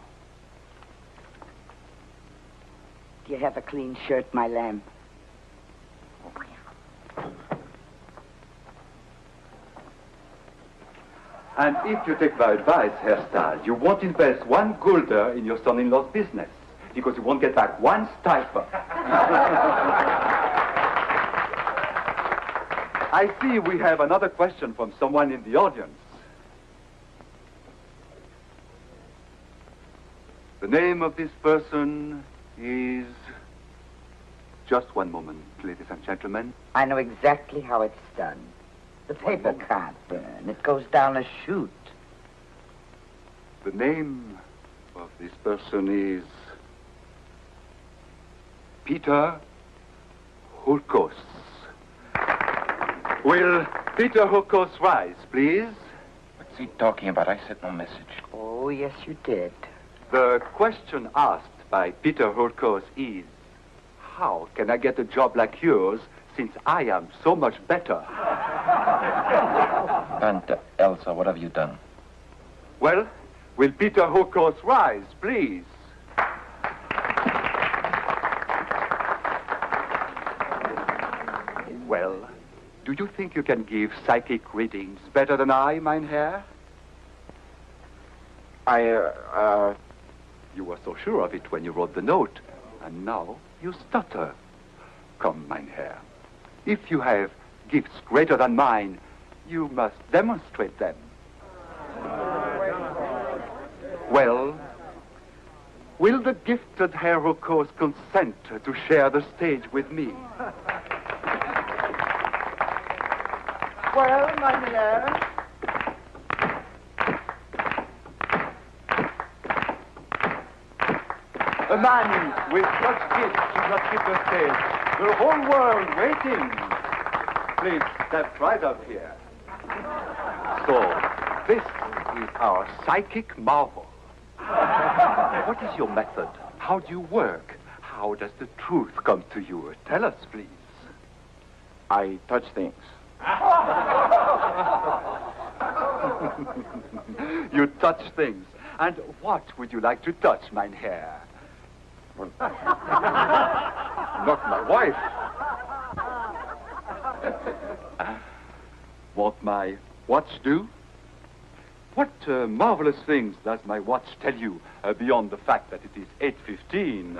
Do you have a clean shirt, my lamb? And if you take my advice, Herr Stahl, you won't invest 1 gulder in your son-in-law's business, because you won't get back 1 stiper. I see we have another question from someone in the audience. The name of this person is... Just one moment, ladies and gentlemen. I know exactly how it's done. The paper can't burn. It goes down a chute. The name of this person is... Peter Hulkos. Will Peter Hooker's rise, please. What's he talking about? I sent no message. Oh, yes, you did. The question asked by Peter Hurkos is, how can I get a job like yours since I am so much better? And Elsa, what have you done? Well, will Peter Hurkos rise, please? Well, do you think you can give psychic readings better than I, mein Herr? You were so sure of it when you wrote the note, and now you stutter. Come, mein Herr. If you have gifts greater than mine, you must demonstrate them. Well, will the gifted Herr Hurkos consent to share the stage with me? Well, mein Herr. A man with such gifts should not keep the stage. The whole world waiting. Please step right up here. So, this is our psychic marvel. What is your method? How do you work? How does the truth come to you? Tell us, please. I touch things. You touch things. And what would you like to touch, mein Herr? Not my wife. What my watch do? What marvelous things does my watch tell you beyond the fact that it is 8:15?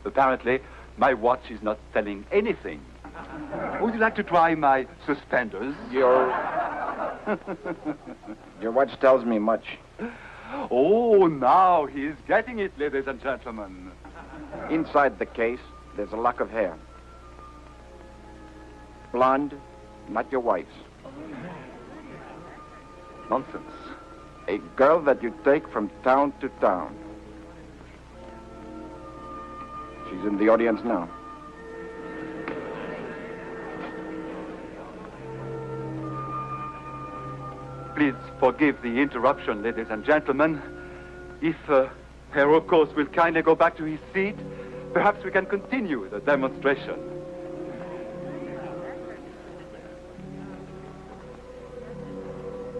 Apparently, my watch is not telling anything. Would you like to try my suspenders? Your watch tells me much. Oh, now he's getting it, ladies and gentlemen. Inside the case, there's a lock of hair. Blonde, not your wife's. Nonsense. A girl that you take from town to town. She's in the audience now. Please forgive the interruption, ladies and gentlemen. If Herr Hurkos will kindly go back to his seat, perhaps we can continue the demonstration.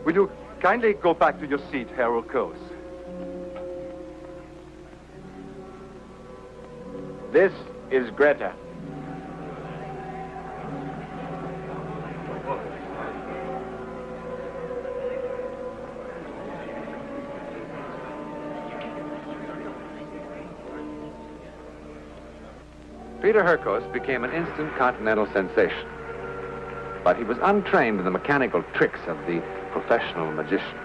Will you kindly go back to your seat, Herr Hurkos? This is Greta. Peter Hurkos became an instant continental sensation. But he was untrained in the mechanical tricks of the professional magician.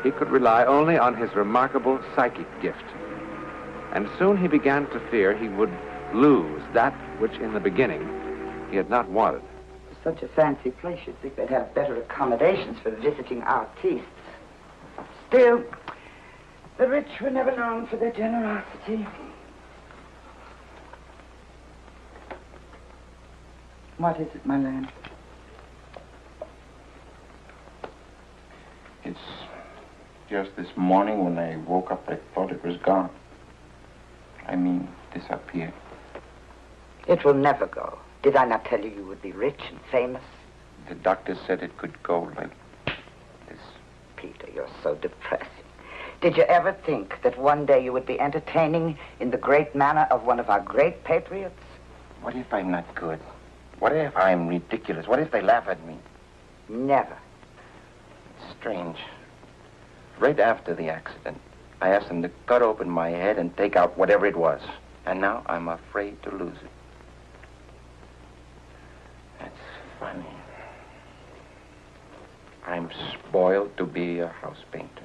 He could rely only on his remarkable psychic gift. And soon he began to fear he would lose that which in the beginning he had not wanted. Such a fancy place, you'd think they'd have better accommodations for visiting artistes. Still, the rich were never known for their generosity. What is it, my lad? It's just this morning when I woke up, I thought it was gone. I mean, disappeared. It will never go. Did I not tell you you would be rich and famous? The doctor said it could go like this. Peter, you're so depressing. Did you ever think that one day you would be entertaining in the great manner of one of our great patriots? What if I'm not good? What if I'm ridiculous? What if they laugh at me? Never. It's strange. Right after the accident, I asked them to cut open my head and take out whatever it was. And now I'm afraid to lose it. That's funny. I'm spoiled to be a house painter.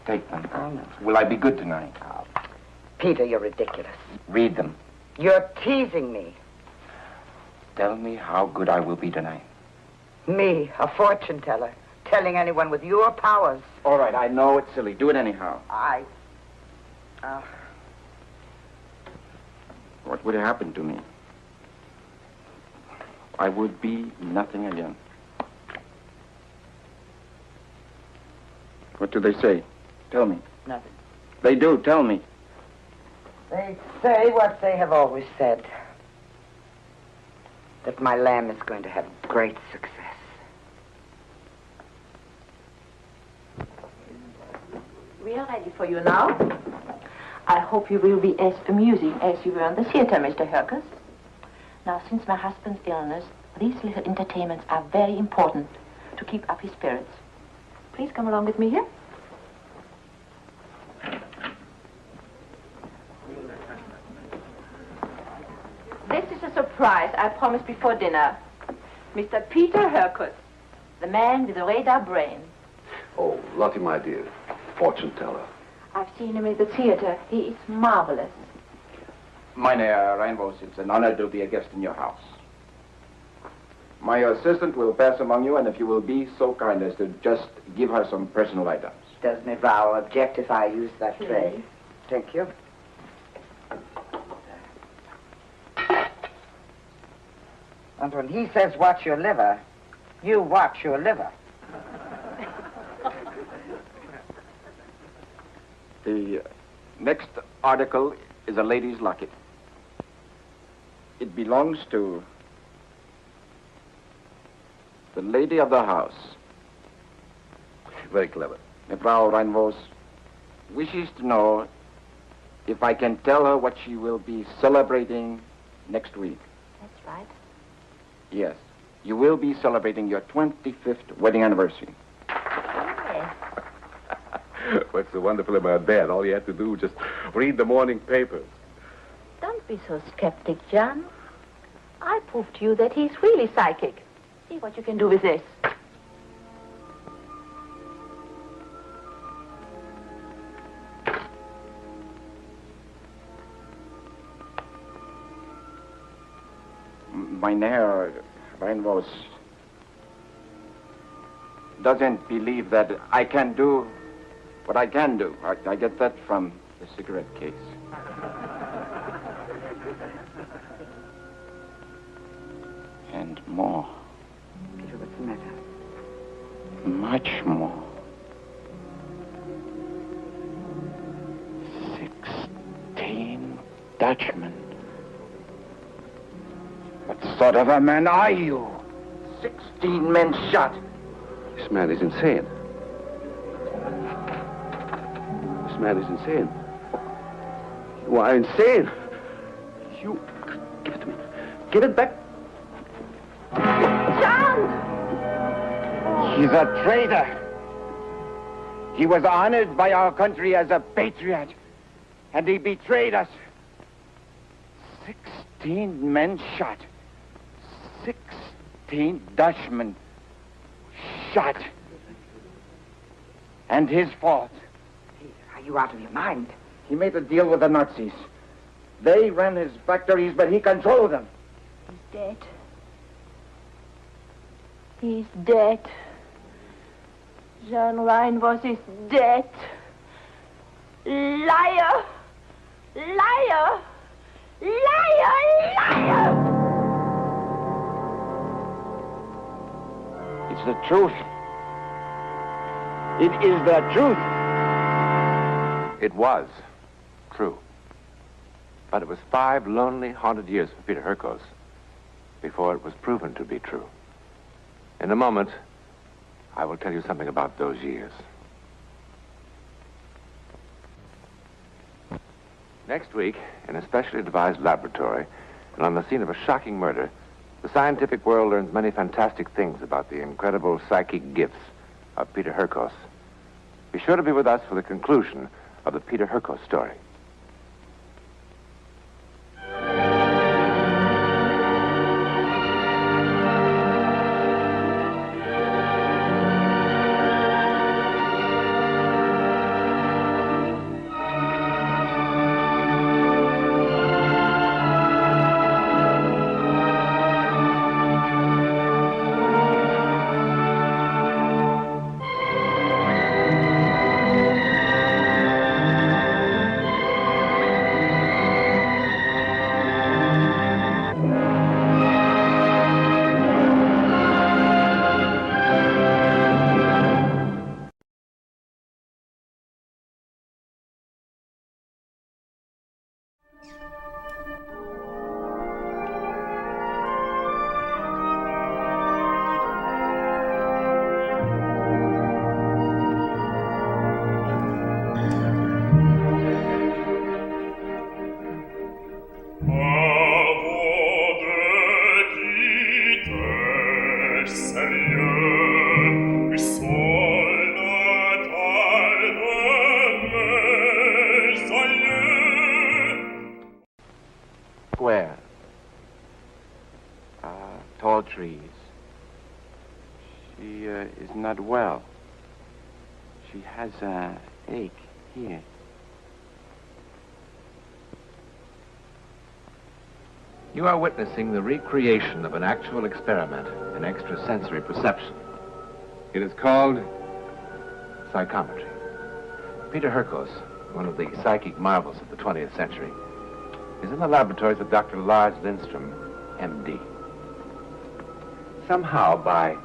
Take them. Oh, no. Will I be good tonight? Oh, Peter, you're ridiculous. Read them. You're teasing me. Tell me how good I will be tonight. Me, a fortune teller, telling anyone with your powers. All right, I know it's silly. Do it anyhow. I... What would happen to me, I would be nothing again. What do they say? Tell me. Nothing. They do, tell me. They say what they have always said. That my lamb is going to have great success. We are ready for you now. I hope you will be as amusing as you were in the theater, Mr. Herkus. Now, since my husband's illness, these little entertainments are very important to keep up his spirits. Please come along with me here. This is a surprise I promised before dinner. Mr. Peter Herkus, the man with the radar brain. Oh, Lottie, my dear. Fortune teller. I've seen him at the theater. He is marvelous. Meine Reinvos, it's an honor to be a guest in your house. My assistant will pass among you, and if you will be so kind as to just give her some personal items. Does Nevrao object if I use that tray? Thank you. And when he says watch your liver, you watch your liver. The next article is a lady's locket. It belongs to the lady of the house. Very clever. Frau Reinvos wishes to know if I can tell her what she will be celebrating next week. That's right. Yes. You will be celebrating your 25th wedding anniversary. What's so wonderful about that? All you have to do is just read the morning papers. Don't be so skeptic, John. I proved to you that he's really psychic. See what you can do with this. Meine Reinvos doesn't believe that I can do what I can do. I get that from the cigarette case. And more. Peter, what's the matter? Much more. 16 Dutchmen. What sort of a man are you? 16 men shot. This man is insane. This man is insane. You are insane. You... Give it to me. Give it back. John! He's a traitor. He was honored by our country as a patriot, and he betrayed us. 16 men shot. 16 Dutchmen shot. And his fault. Are you out of your mind? He made a deal with the Nazis. They ran his factories, but he controlled them. He's dead. He's dead. John Reinvos is dead. Liar! Liar! Liar! Liar! It's the truth. It is the truth. It was true. But it was 5 lonely, haunted years for Peter Herkus before it was proven to be true. In a moment, I will tell you something about those years. Next week, in a specially devised laboratory, and on the scene of a shocking murder, the scientific world learns many fantastic things about the incredible psychic gifts of Peter Herkus. Be sure to be with us for the conclusion of the Peter Herkus story. square. Tall trees. She is not well. She has an ache here. You are witnessing the recreation of an actual experiment in extrasensory perception. It is called psychometry. Peter Herkos, one of the psychic marvels of the 20th century, is in the laboratories of Dr. Lars Lindström, M.D. Somehow, by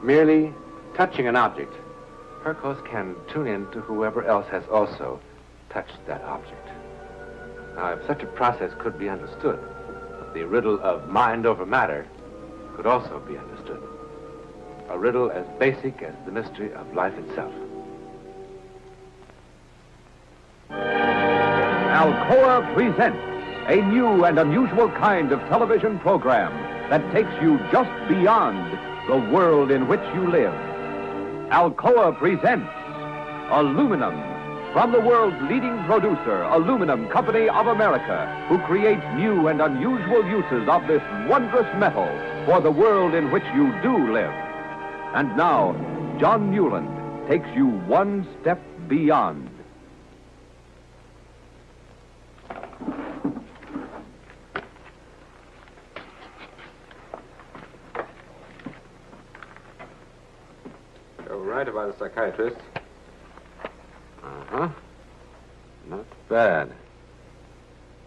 merely touching an object, Herkos can tune in to whoever else has also touched that object. Now, if such a process could be understood, the riddle of mind over matter could also be understood. A riddle as basic as the mystery of life itself. Alcoa Presents a new and unusual kind of television program that takes you just beyond the world in which you live. Alcoa Presents Aluminum, from the world's leading producer, Aluminum Company of America, who creates new and unusual uses of this wondrous metal for the world in which you do live. And now, John Newland takes you one step beyond. You're right about a psychiatrist. Uh-huh. Not bad.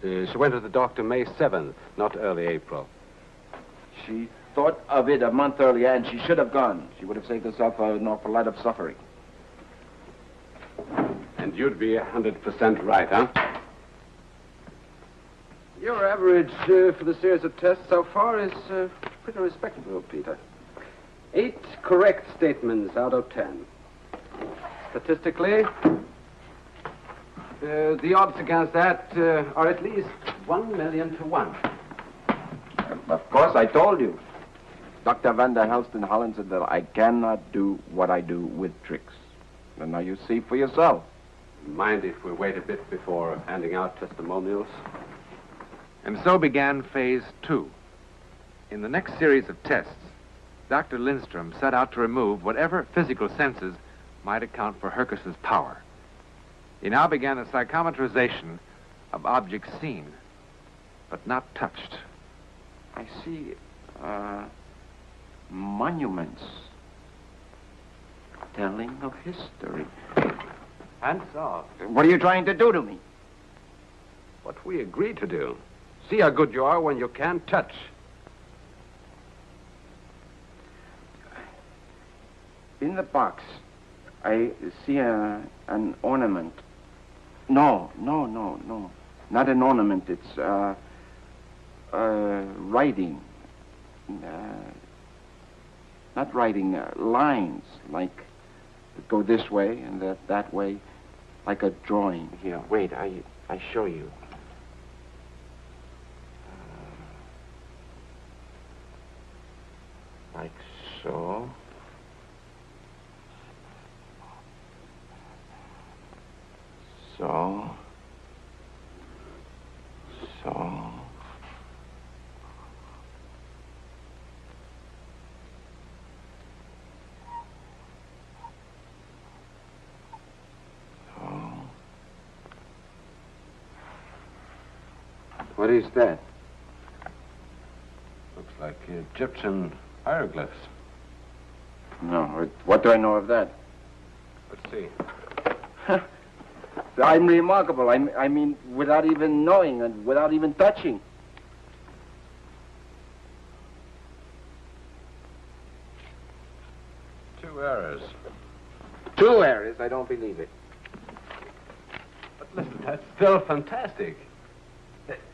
She went to the doctor May 7th, not early April. She thought of it a month earlier, and she should have gone. She would have saved herself an awful lot of suffering. And you'd be 100% right, huh? Your average for the series of tests so far is pretty respectable, Peter. 8 correct statements out of 10. Statistically, the odds against that are at least 1,000,000 to 1. Of course, I told you. Dr. Van der Helst in Holland said that I cannot do what I do with tricks. And now you see for yourself. Mind if we wait a bit before handing out testimonials? And so began phase 2. In the next series of tests, Dr. Lindström set out to remove whatever physical senses might account for Herkos's power. He now began a psychometrization of objects seen, but not touched. I see monuments telling of history. And so? What are you trying to do to me? What we agreed to do. See how good you are when you can't touch. In the box, I see an ornament. No. Not an ornament. It's writing. Not writing, lines, like go this way and that way, like a drawing. Here, wait, I show you. Like so. So. What is that? Looks like Egyptian hieroglyphs. No, what do I know of that? Let's see. I'm remarkable. I mean, without even knowing and without even touching. Two errors. 2 errors? I don't believe it. But listen, that's still fantastic.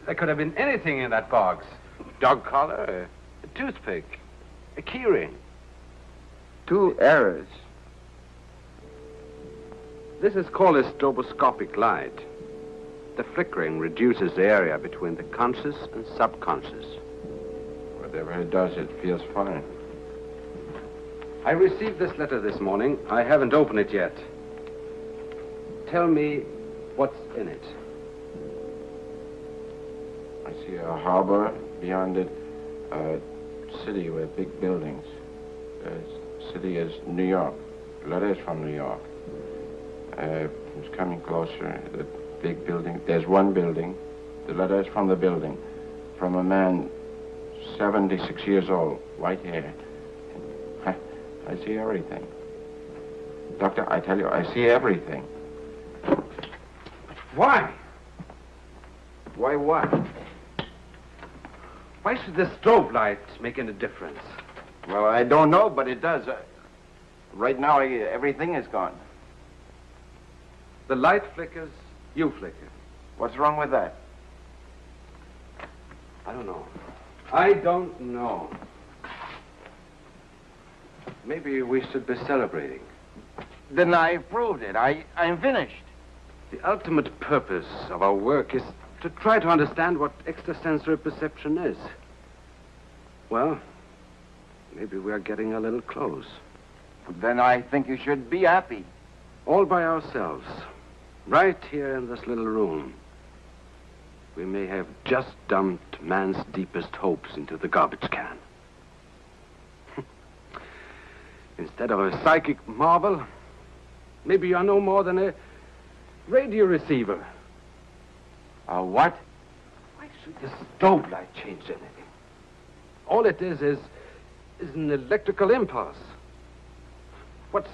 There could have been anything in that box. Dog collar, a toothpick, a keyring. 2 errors? This is called a stroboscopic light. The flickering reduces the area between the conscious and subconscious. Whatever it does, it feels fine. I received this letter this morning. I haven't opened it yet. Tell me what's in it. I see a harbor. Beyond it, a city with big buildings. The city is New York. The letter is from New York. It's coming closer. The big building. There's one building. The letter is from the building. From a man 76 years old, white hair. I see everything. Doctor, I tell you, I see everything. Why? Why what? Why should the strobe light make any difference? Well, I don't know, but it does. Right now, everything is gone. The light flickers, you flicker. What's wrong with that? I don't know. I don't know. Maybe we should be celebrating. Then I proved it. I'm finished. The ultimate purpose of our work is to try to understand what extrasensory perception is. Well, maybe we are getting a little close. Then I think you should be happy. All by ourselves, right here in this little room. We may have just dumped man's deepest hopes into the garbage can. Instead of a psychic marvel, maybe you are no more than a radio receiver. A what? Why should the strobe light change anything? All it is an electrical impulse. What's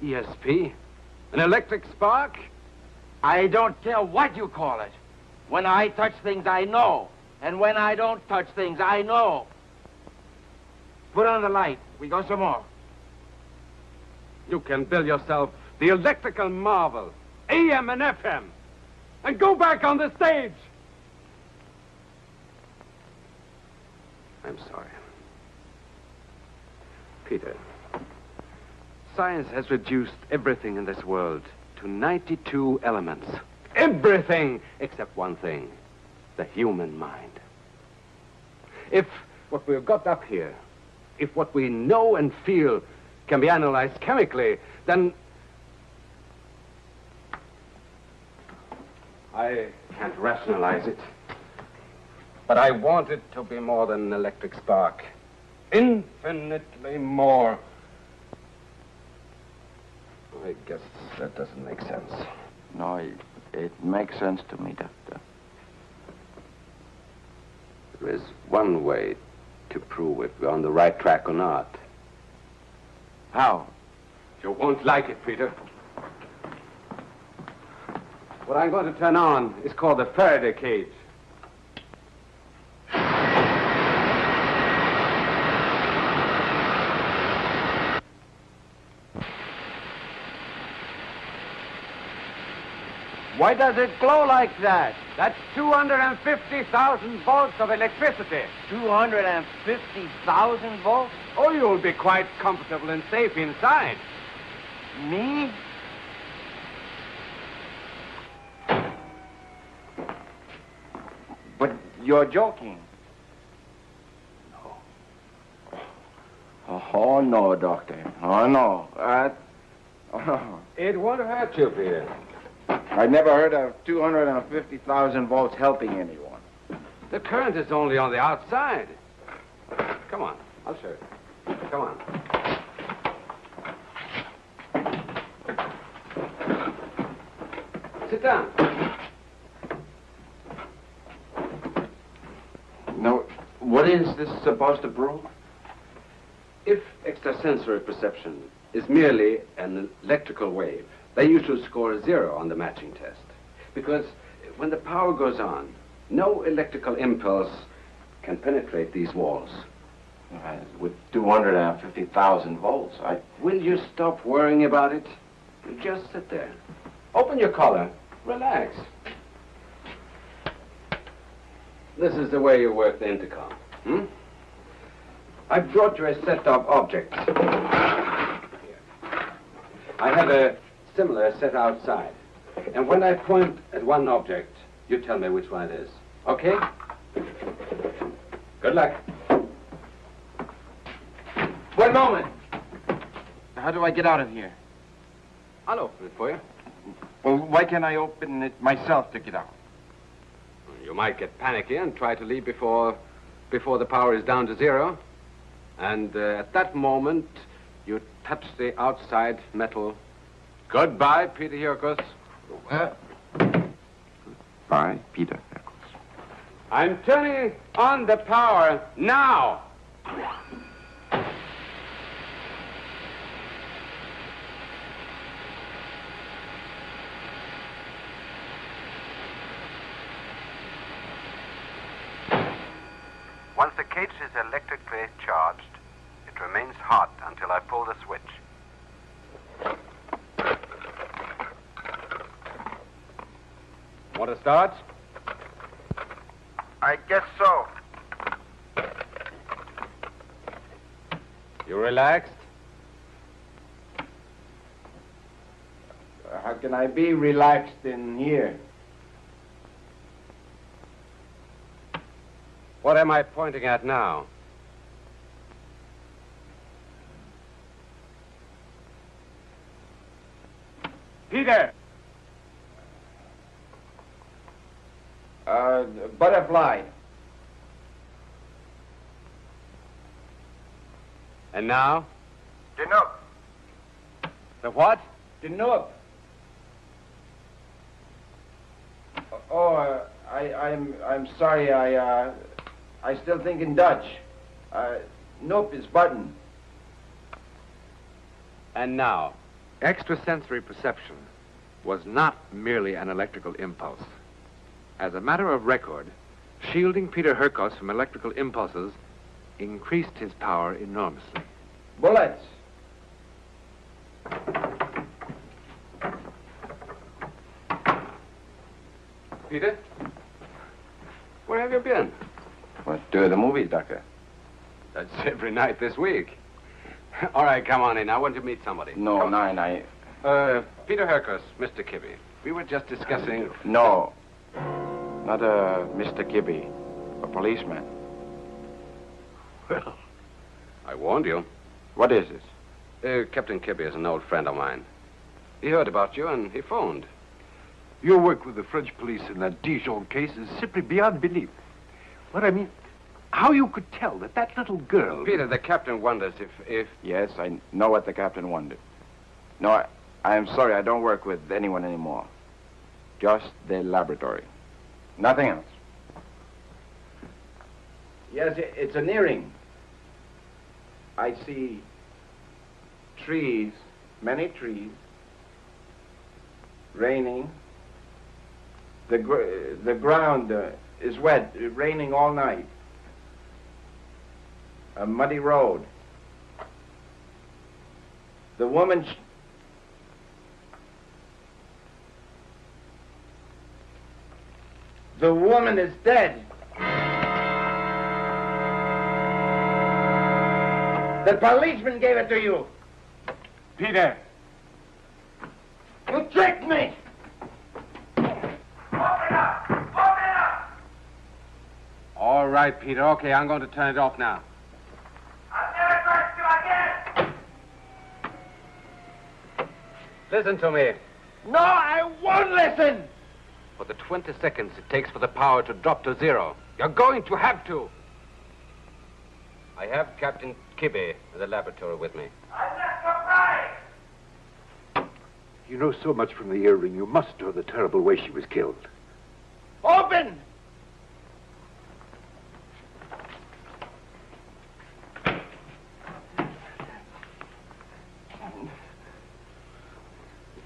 ESP? An electric spark? I don't care what you call it. When I touch things, I know. And when I don't touch things, I know. Put on the light. We go some more. You can build yourself the electrical marvel, AM and FM, and go back on the stage. I'm sorry. Peter, science has reduced everything in this world to 92 elements. Everything except one thing, the human mind. If what we've got up here, if what we know and feel can be analyzed chemically, then I can't rationalize it. But I want it to be more than an electric spark. Infinitely more. I guess that doesn't make sense. No, it makes sense to me, Doctor. There is one way to prove if we're on the right track or not. How? You won't like it, Peter. What I'm going to turn on is called the Faraday cage. Why does it glow like that? That's 250,000 volts of electricity. 250,000 volts? Oh, you'll be quite comfortable and safe inside. Me? But you're joking. No. Oh, no, Doctor. Oh, no. Oh. It won't hurt you, Peter. I've never heard of 250,000 volts helping anyone. The current is only on the outside. Come on, I'll show you. Come on. Sit down. No, what is this supposed to prove? If extrasensory perception is merely an electrical wave, then you should score 0 on the matching test. Because when the power goes on, no electrical impulse can penetrate these walls. With 250,000 volts, Will you stop worrying about it? You just sit there. Open your collar. Relax. This is the way you work the intercom. I brought you a set of objects. Here. I have a similar set outside. And when I point at one object, you tell me which one it is. Okay? Good luck. One moment. How do I get out of here? I'll open it for you. Well, why can't I open it myself to get out? You might get panicky and try to leave before the power is down to zero. And at that moment, you touch the outside metal. Goodbye, Peter Hyrkos. Goodbye, Peter. I'm turning on the power now. Once the cage is electrically charged, it remains hot until I pull the switch. Want to start? I guess so. You relaxed? How can I be relaxed in here? What am I pointing at now? Peter! Butterfly. And now? Deneuve. The what? Deneuve. Oh, I'm sorry. I still think in Dutch. Nope is button. And now, extrasensory perception was not merely an electrical impulse. As a matter of record, shielding Peter Hyrkos from electrical impulses increased his power enormously. Bullets. Peter? Where have you been? What, to the movies, Doctor? That's every night this week. All right, come on in. I want to meet somebody. No, Peter Hyrkos, Mr. Kibbe. We were just discussing... No. Not Mr. Kibbe. A policeman. Well, I warned you. What is this? Captain Kibbe is an old friend of mine. He heard about you and he phoned. Your work with the French police in that Dijon case is simply beyond belief. What I mean, how you could tell that little girl... Peter, the captain wonders if... Yes, I know what the captain wondered. No, I'm sorry, I don't work with anyone anymore. Just the laboratory. Nothing else. Yes, it's an earring. I see trees, many trees, raining. The ground is wet, raining all night. A muddy road. The woman... The woman is dead. The policeman gave it to you. Peter! You tricked me! All right, Peter. Okay, I'm going to turn it off now. Listen to me. No, I won't listen! For the 20 seconds it takes for the power to drop to zero, you're going to have to. I have Captain Kibbe in the laboratory with me. You know so much from the earring, you must know the terrible way she was killed. Open!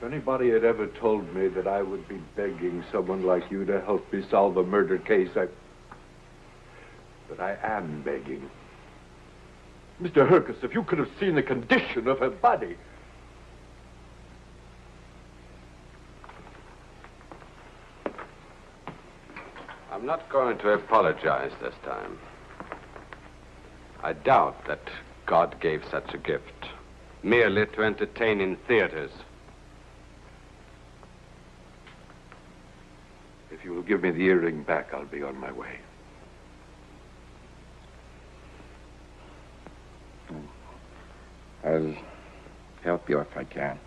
If anybody had ever told me that I would be begging someone like you to help me solve a murder case, but I am begging. Mr. Hyrkos, if you could have seen the condition of her body. I'm not going to apologize this time. I doubt that God gave such a gift merely to entertain in theaters. If you will give me the earring back, I'll be on my way. I'll help you if I can.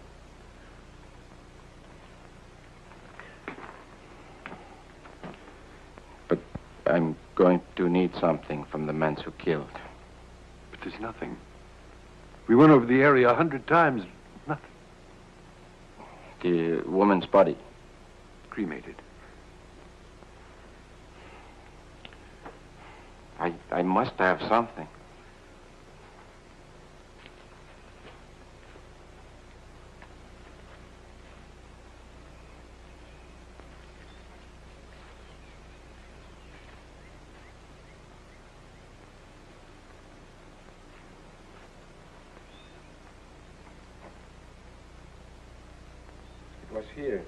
But I'm going to need something from the men who killed. But there's nothing. We went over the area 100 times. Nothing. The woman's body. Cremated. I must have something. It was here.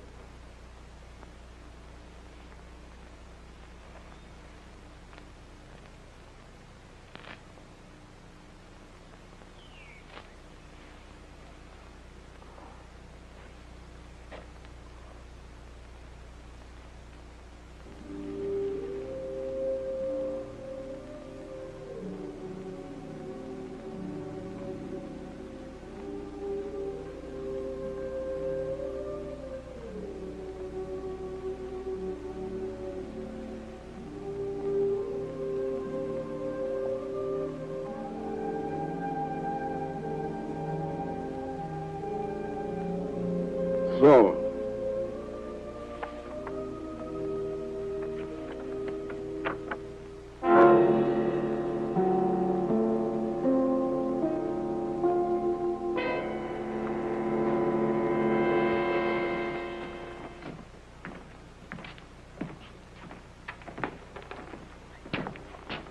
So,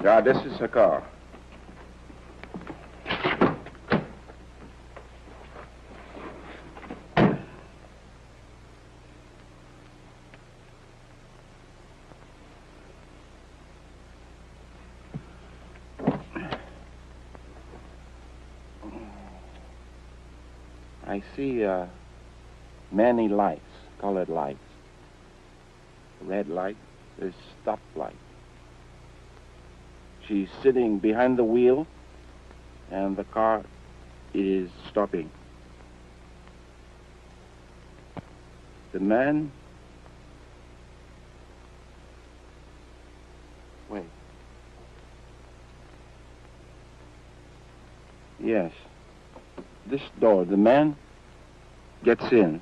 yeah, this is a car. I see many lights, colored lights. Red light is stoplight. She's sitting behind the wheel, and the car is stopping. The man... Wait. Yes. This door, the man gets in.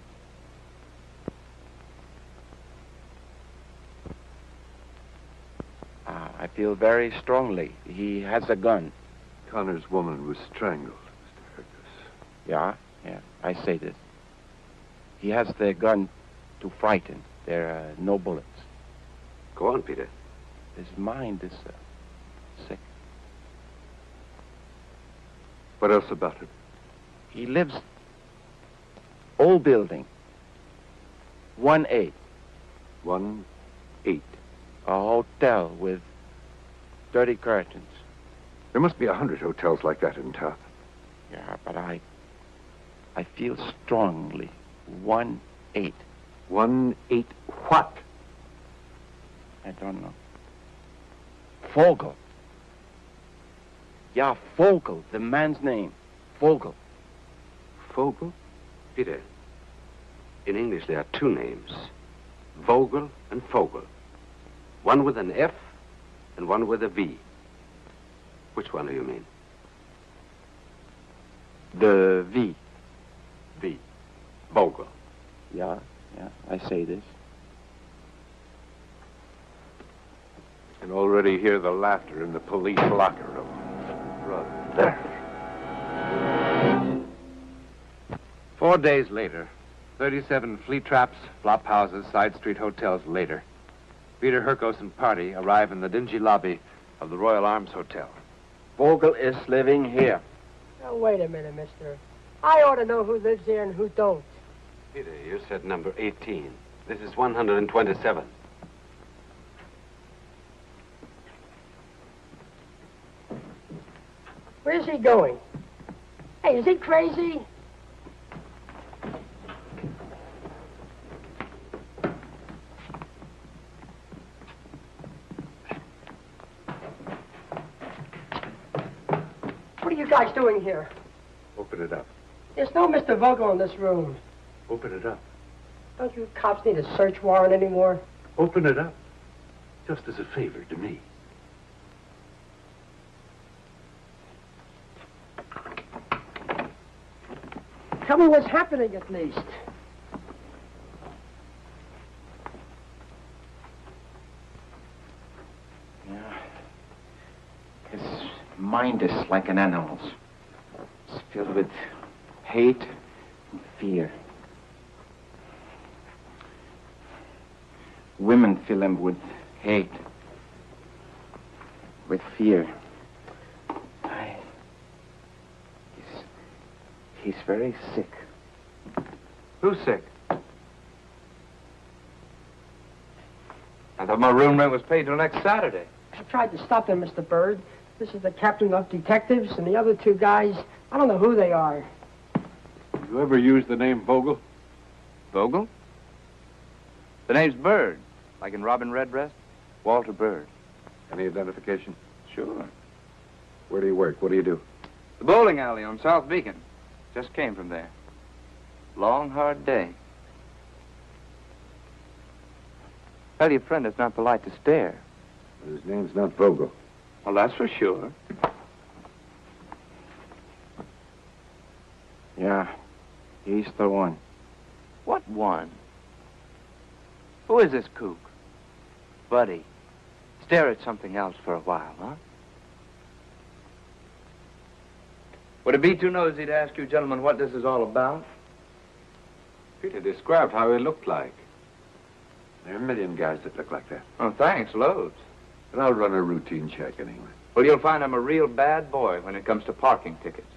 I feel very strongly. He has a gun. Connor's woman was strangled, Mr. Hercus. Yeah, I say this. He has the gun to frighten. There are no bullets. Go on, Peter. His mind is sick. What else about him? He lives... Old building. 1-8. 1-8. A hotel with dirty curtains. There must be 100 hotels like that in town. Yeah, but I feel strongly. 1-8. 1-8 what? I don't know. Vogel. Yeah, Vogel, the man's name. Vogel. Vogel? Peter, in English there are two names. Vogel and Vogel. One with an F and one with a V. Which one do you mean? The V. V. Vogel. Yeah, I say this. I can already hear the laughter in the police locker room. Brother. 4 days later, 37 flea traps, flop houses, side street hotels later, Peter Hercos and party arrive in the dingy lobby of the Royal Arms Hotel. Vogel is living here. Now, wait a minute, mister. I ought to know who lives here and who don't. Peter, you said number 18. This is 127. Where's he going? Hey, is he crazy? What are you guys doing here? Open it up. There's no Mr. Vogel in this room. Open it up. Don't you cops need a search warrant anymore? Open it up. Just as a favor to me. Tell me what's happening at least. Yeah. His mind is like an animal's. It's filled with hate and fear. Women fill him with hate, with fear. He's very sick. Who's sick? I thought my room rent was paid till next Saturday. I tried to stop him, Mr. Bird. This is the captain of detectives, and the other two guys, I don't know who they are. You ever use the name Vogel? Vogel? The name's Bird, like in Robin Redbreast. Walter Bird. Any identification? Sure. Where do you work? What do you do? The bowling alley on South Beacon. Just came from there. Long, hard day. Tell your friend it's not polite to stare. His name's not Vogel. Well, that's for sure. Yeah, he's the one. What one? Who is this kook? Buddy, stare at something else for a while, huh? Would it be too nosy to ask you gentlemen what this is all about? Peter described how he looked like. There are a million guys that look like that. Oh, thanks, loads. But I'll run a routine check anyway. Well, you'll find I'm a real bad boy when it comes to parking tickets.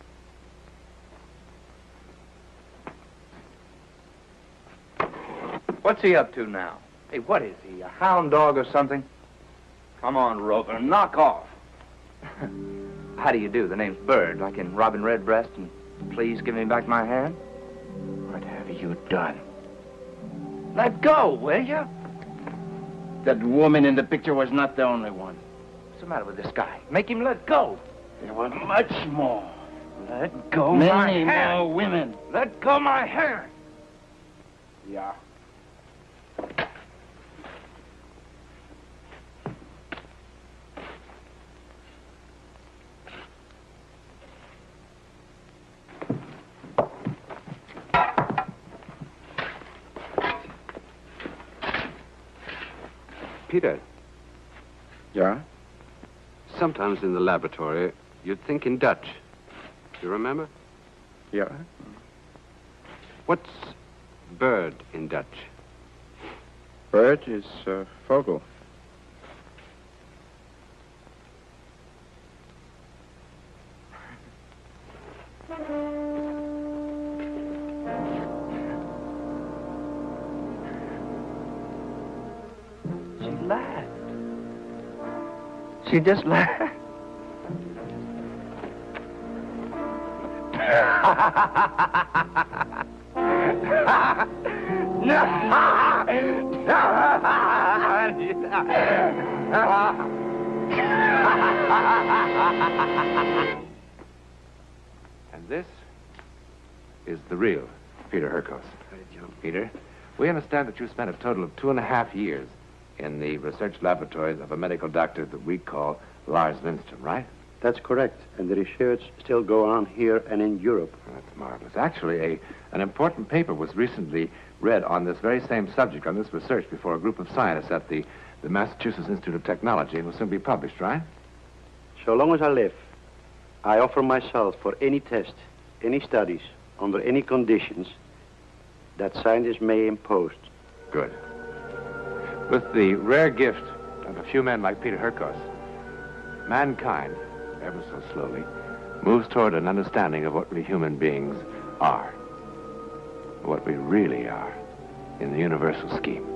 What's he up to now? Hey, what is he, a hound dog or something? Come on, Rover, knock off. How do you do? The name's Bird, like in Robin Redbreast, and please give me back my hand. What have you done? Let go, will you? That woman in the picture was not the only one. What's the matter with this guy? Make him let go. There were much more. Let go my hand. Many more women. Let go my hand. Yeah. Peter. Yeah? Sometimes in the laboratory, you'd think in Dutch. You remember? Yeah. What's bird in Dutch? Bird is vogel. She laughed. She just laughed. And this is the real Peter Herkos. Peter, we understand that you spent a total of 2.5 years in the research laboratories of a medical doctor that we call Lars Lindstrom, right? That's correct. And the research still go on here and in Europe. That's marvelous. Actually, an important paper was recently read on this very same subject, on this research, before a group of scientists at the Massachusetts Institute of Technology, and will soon be published, right? So long as I live, I offer myself for any test, any studies, under any conditions that scientists may impose. Good. With the rare gift of a few men like Peter Herkos, mankind, ever so slowly, moves toward an understanding of what we human beings are, what we really are in the universal scheme.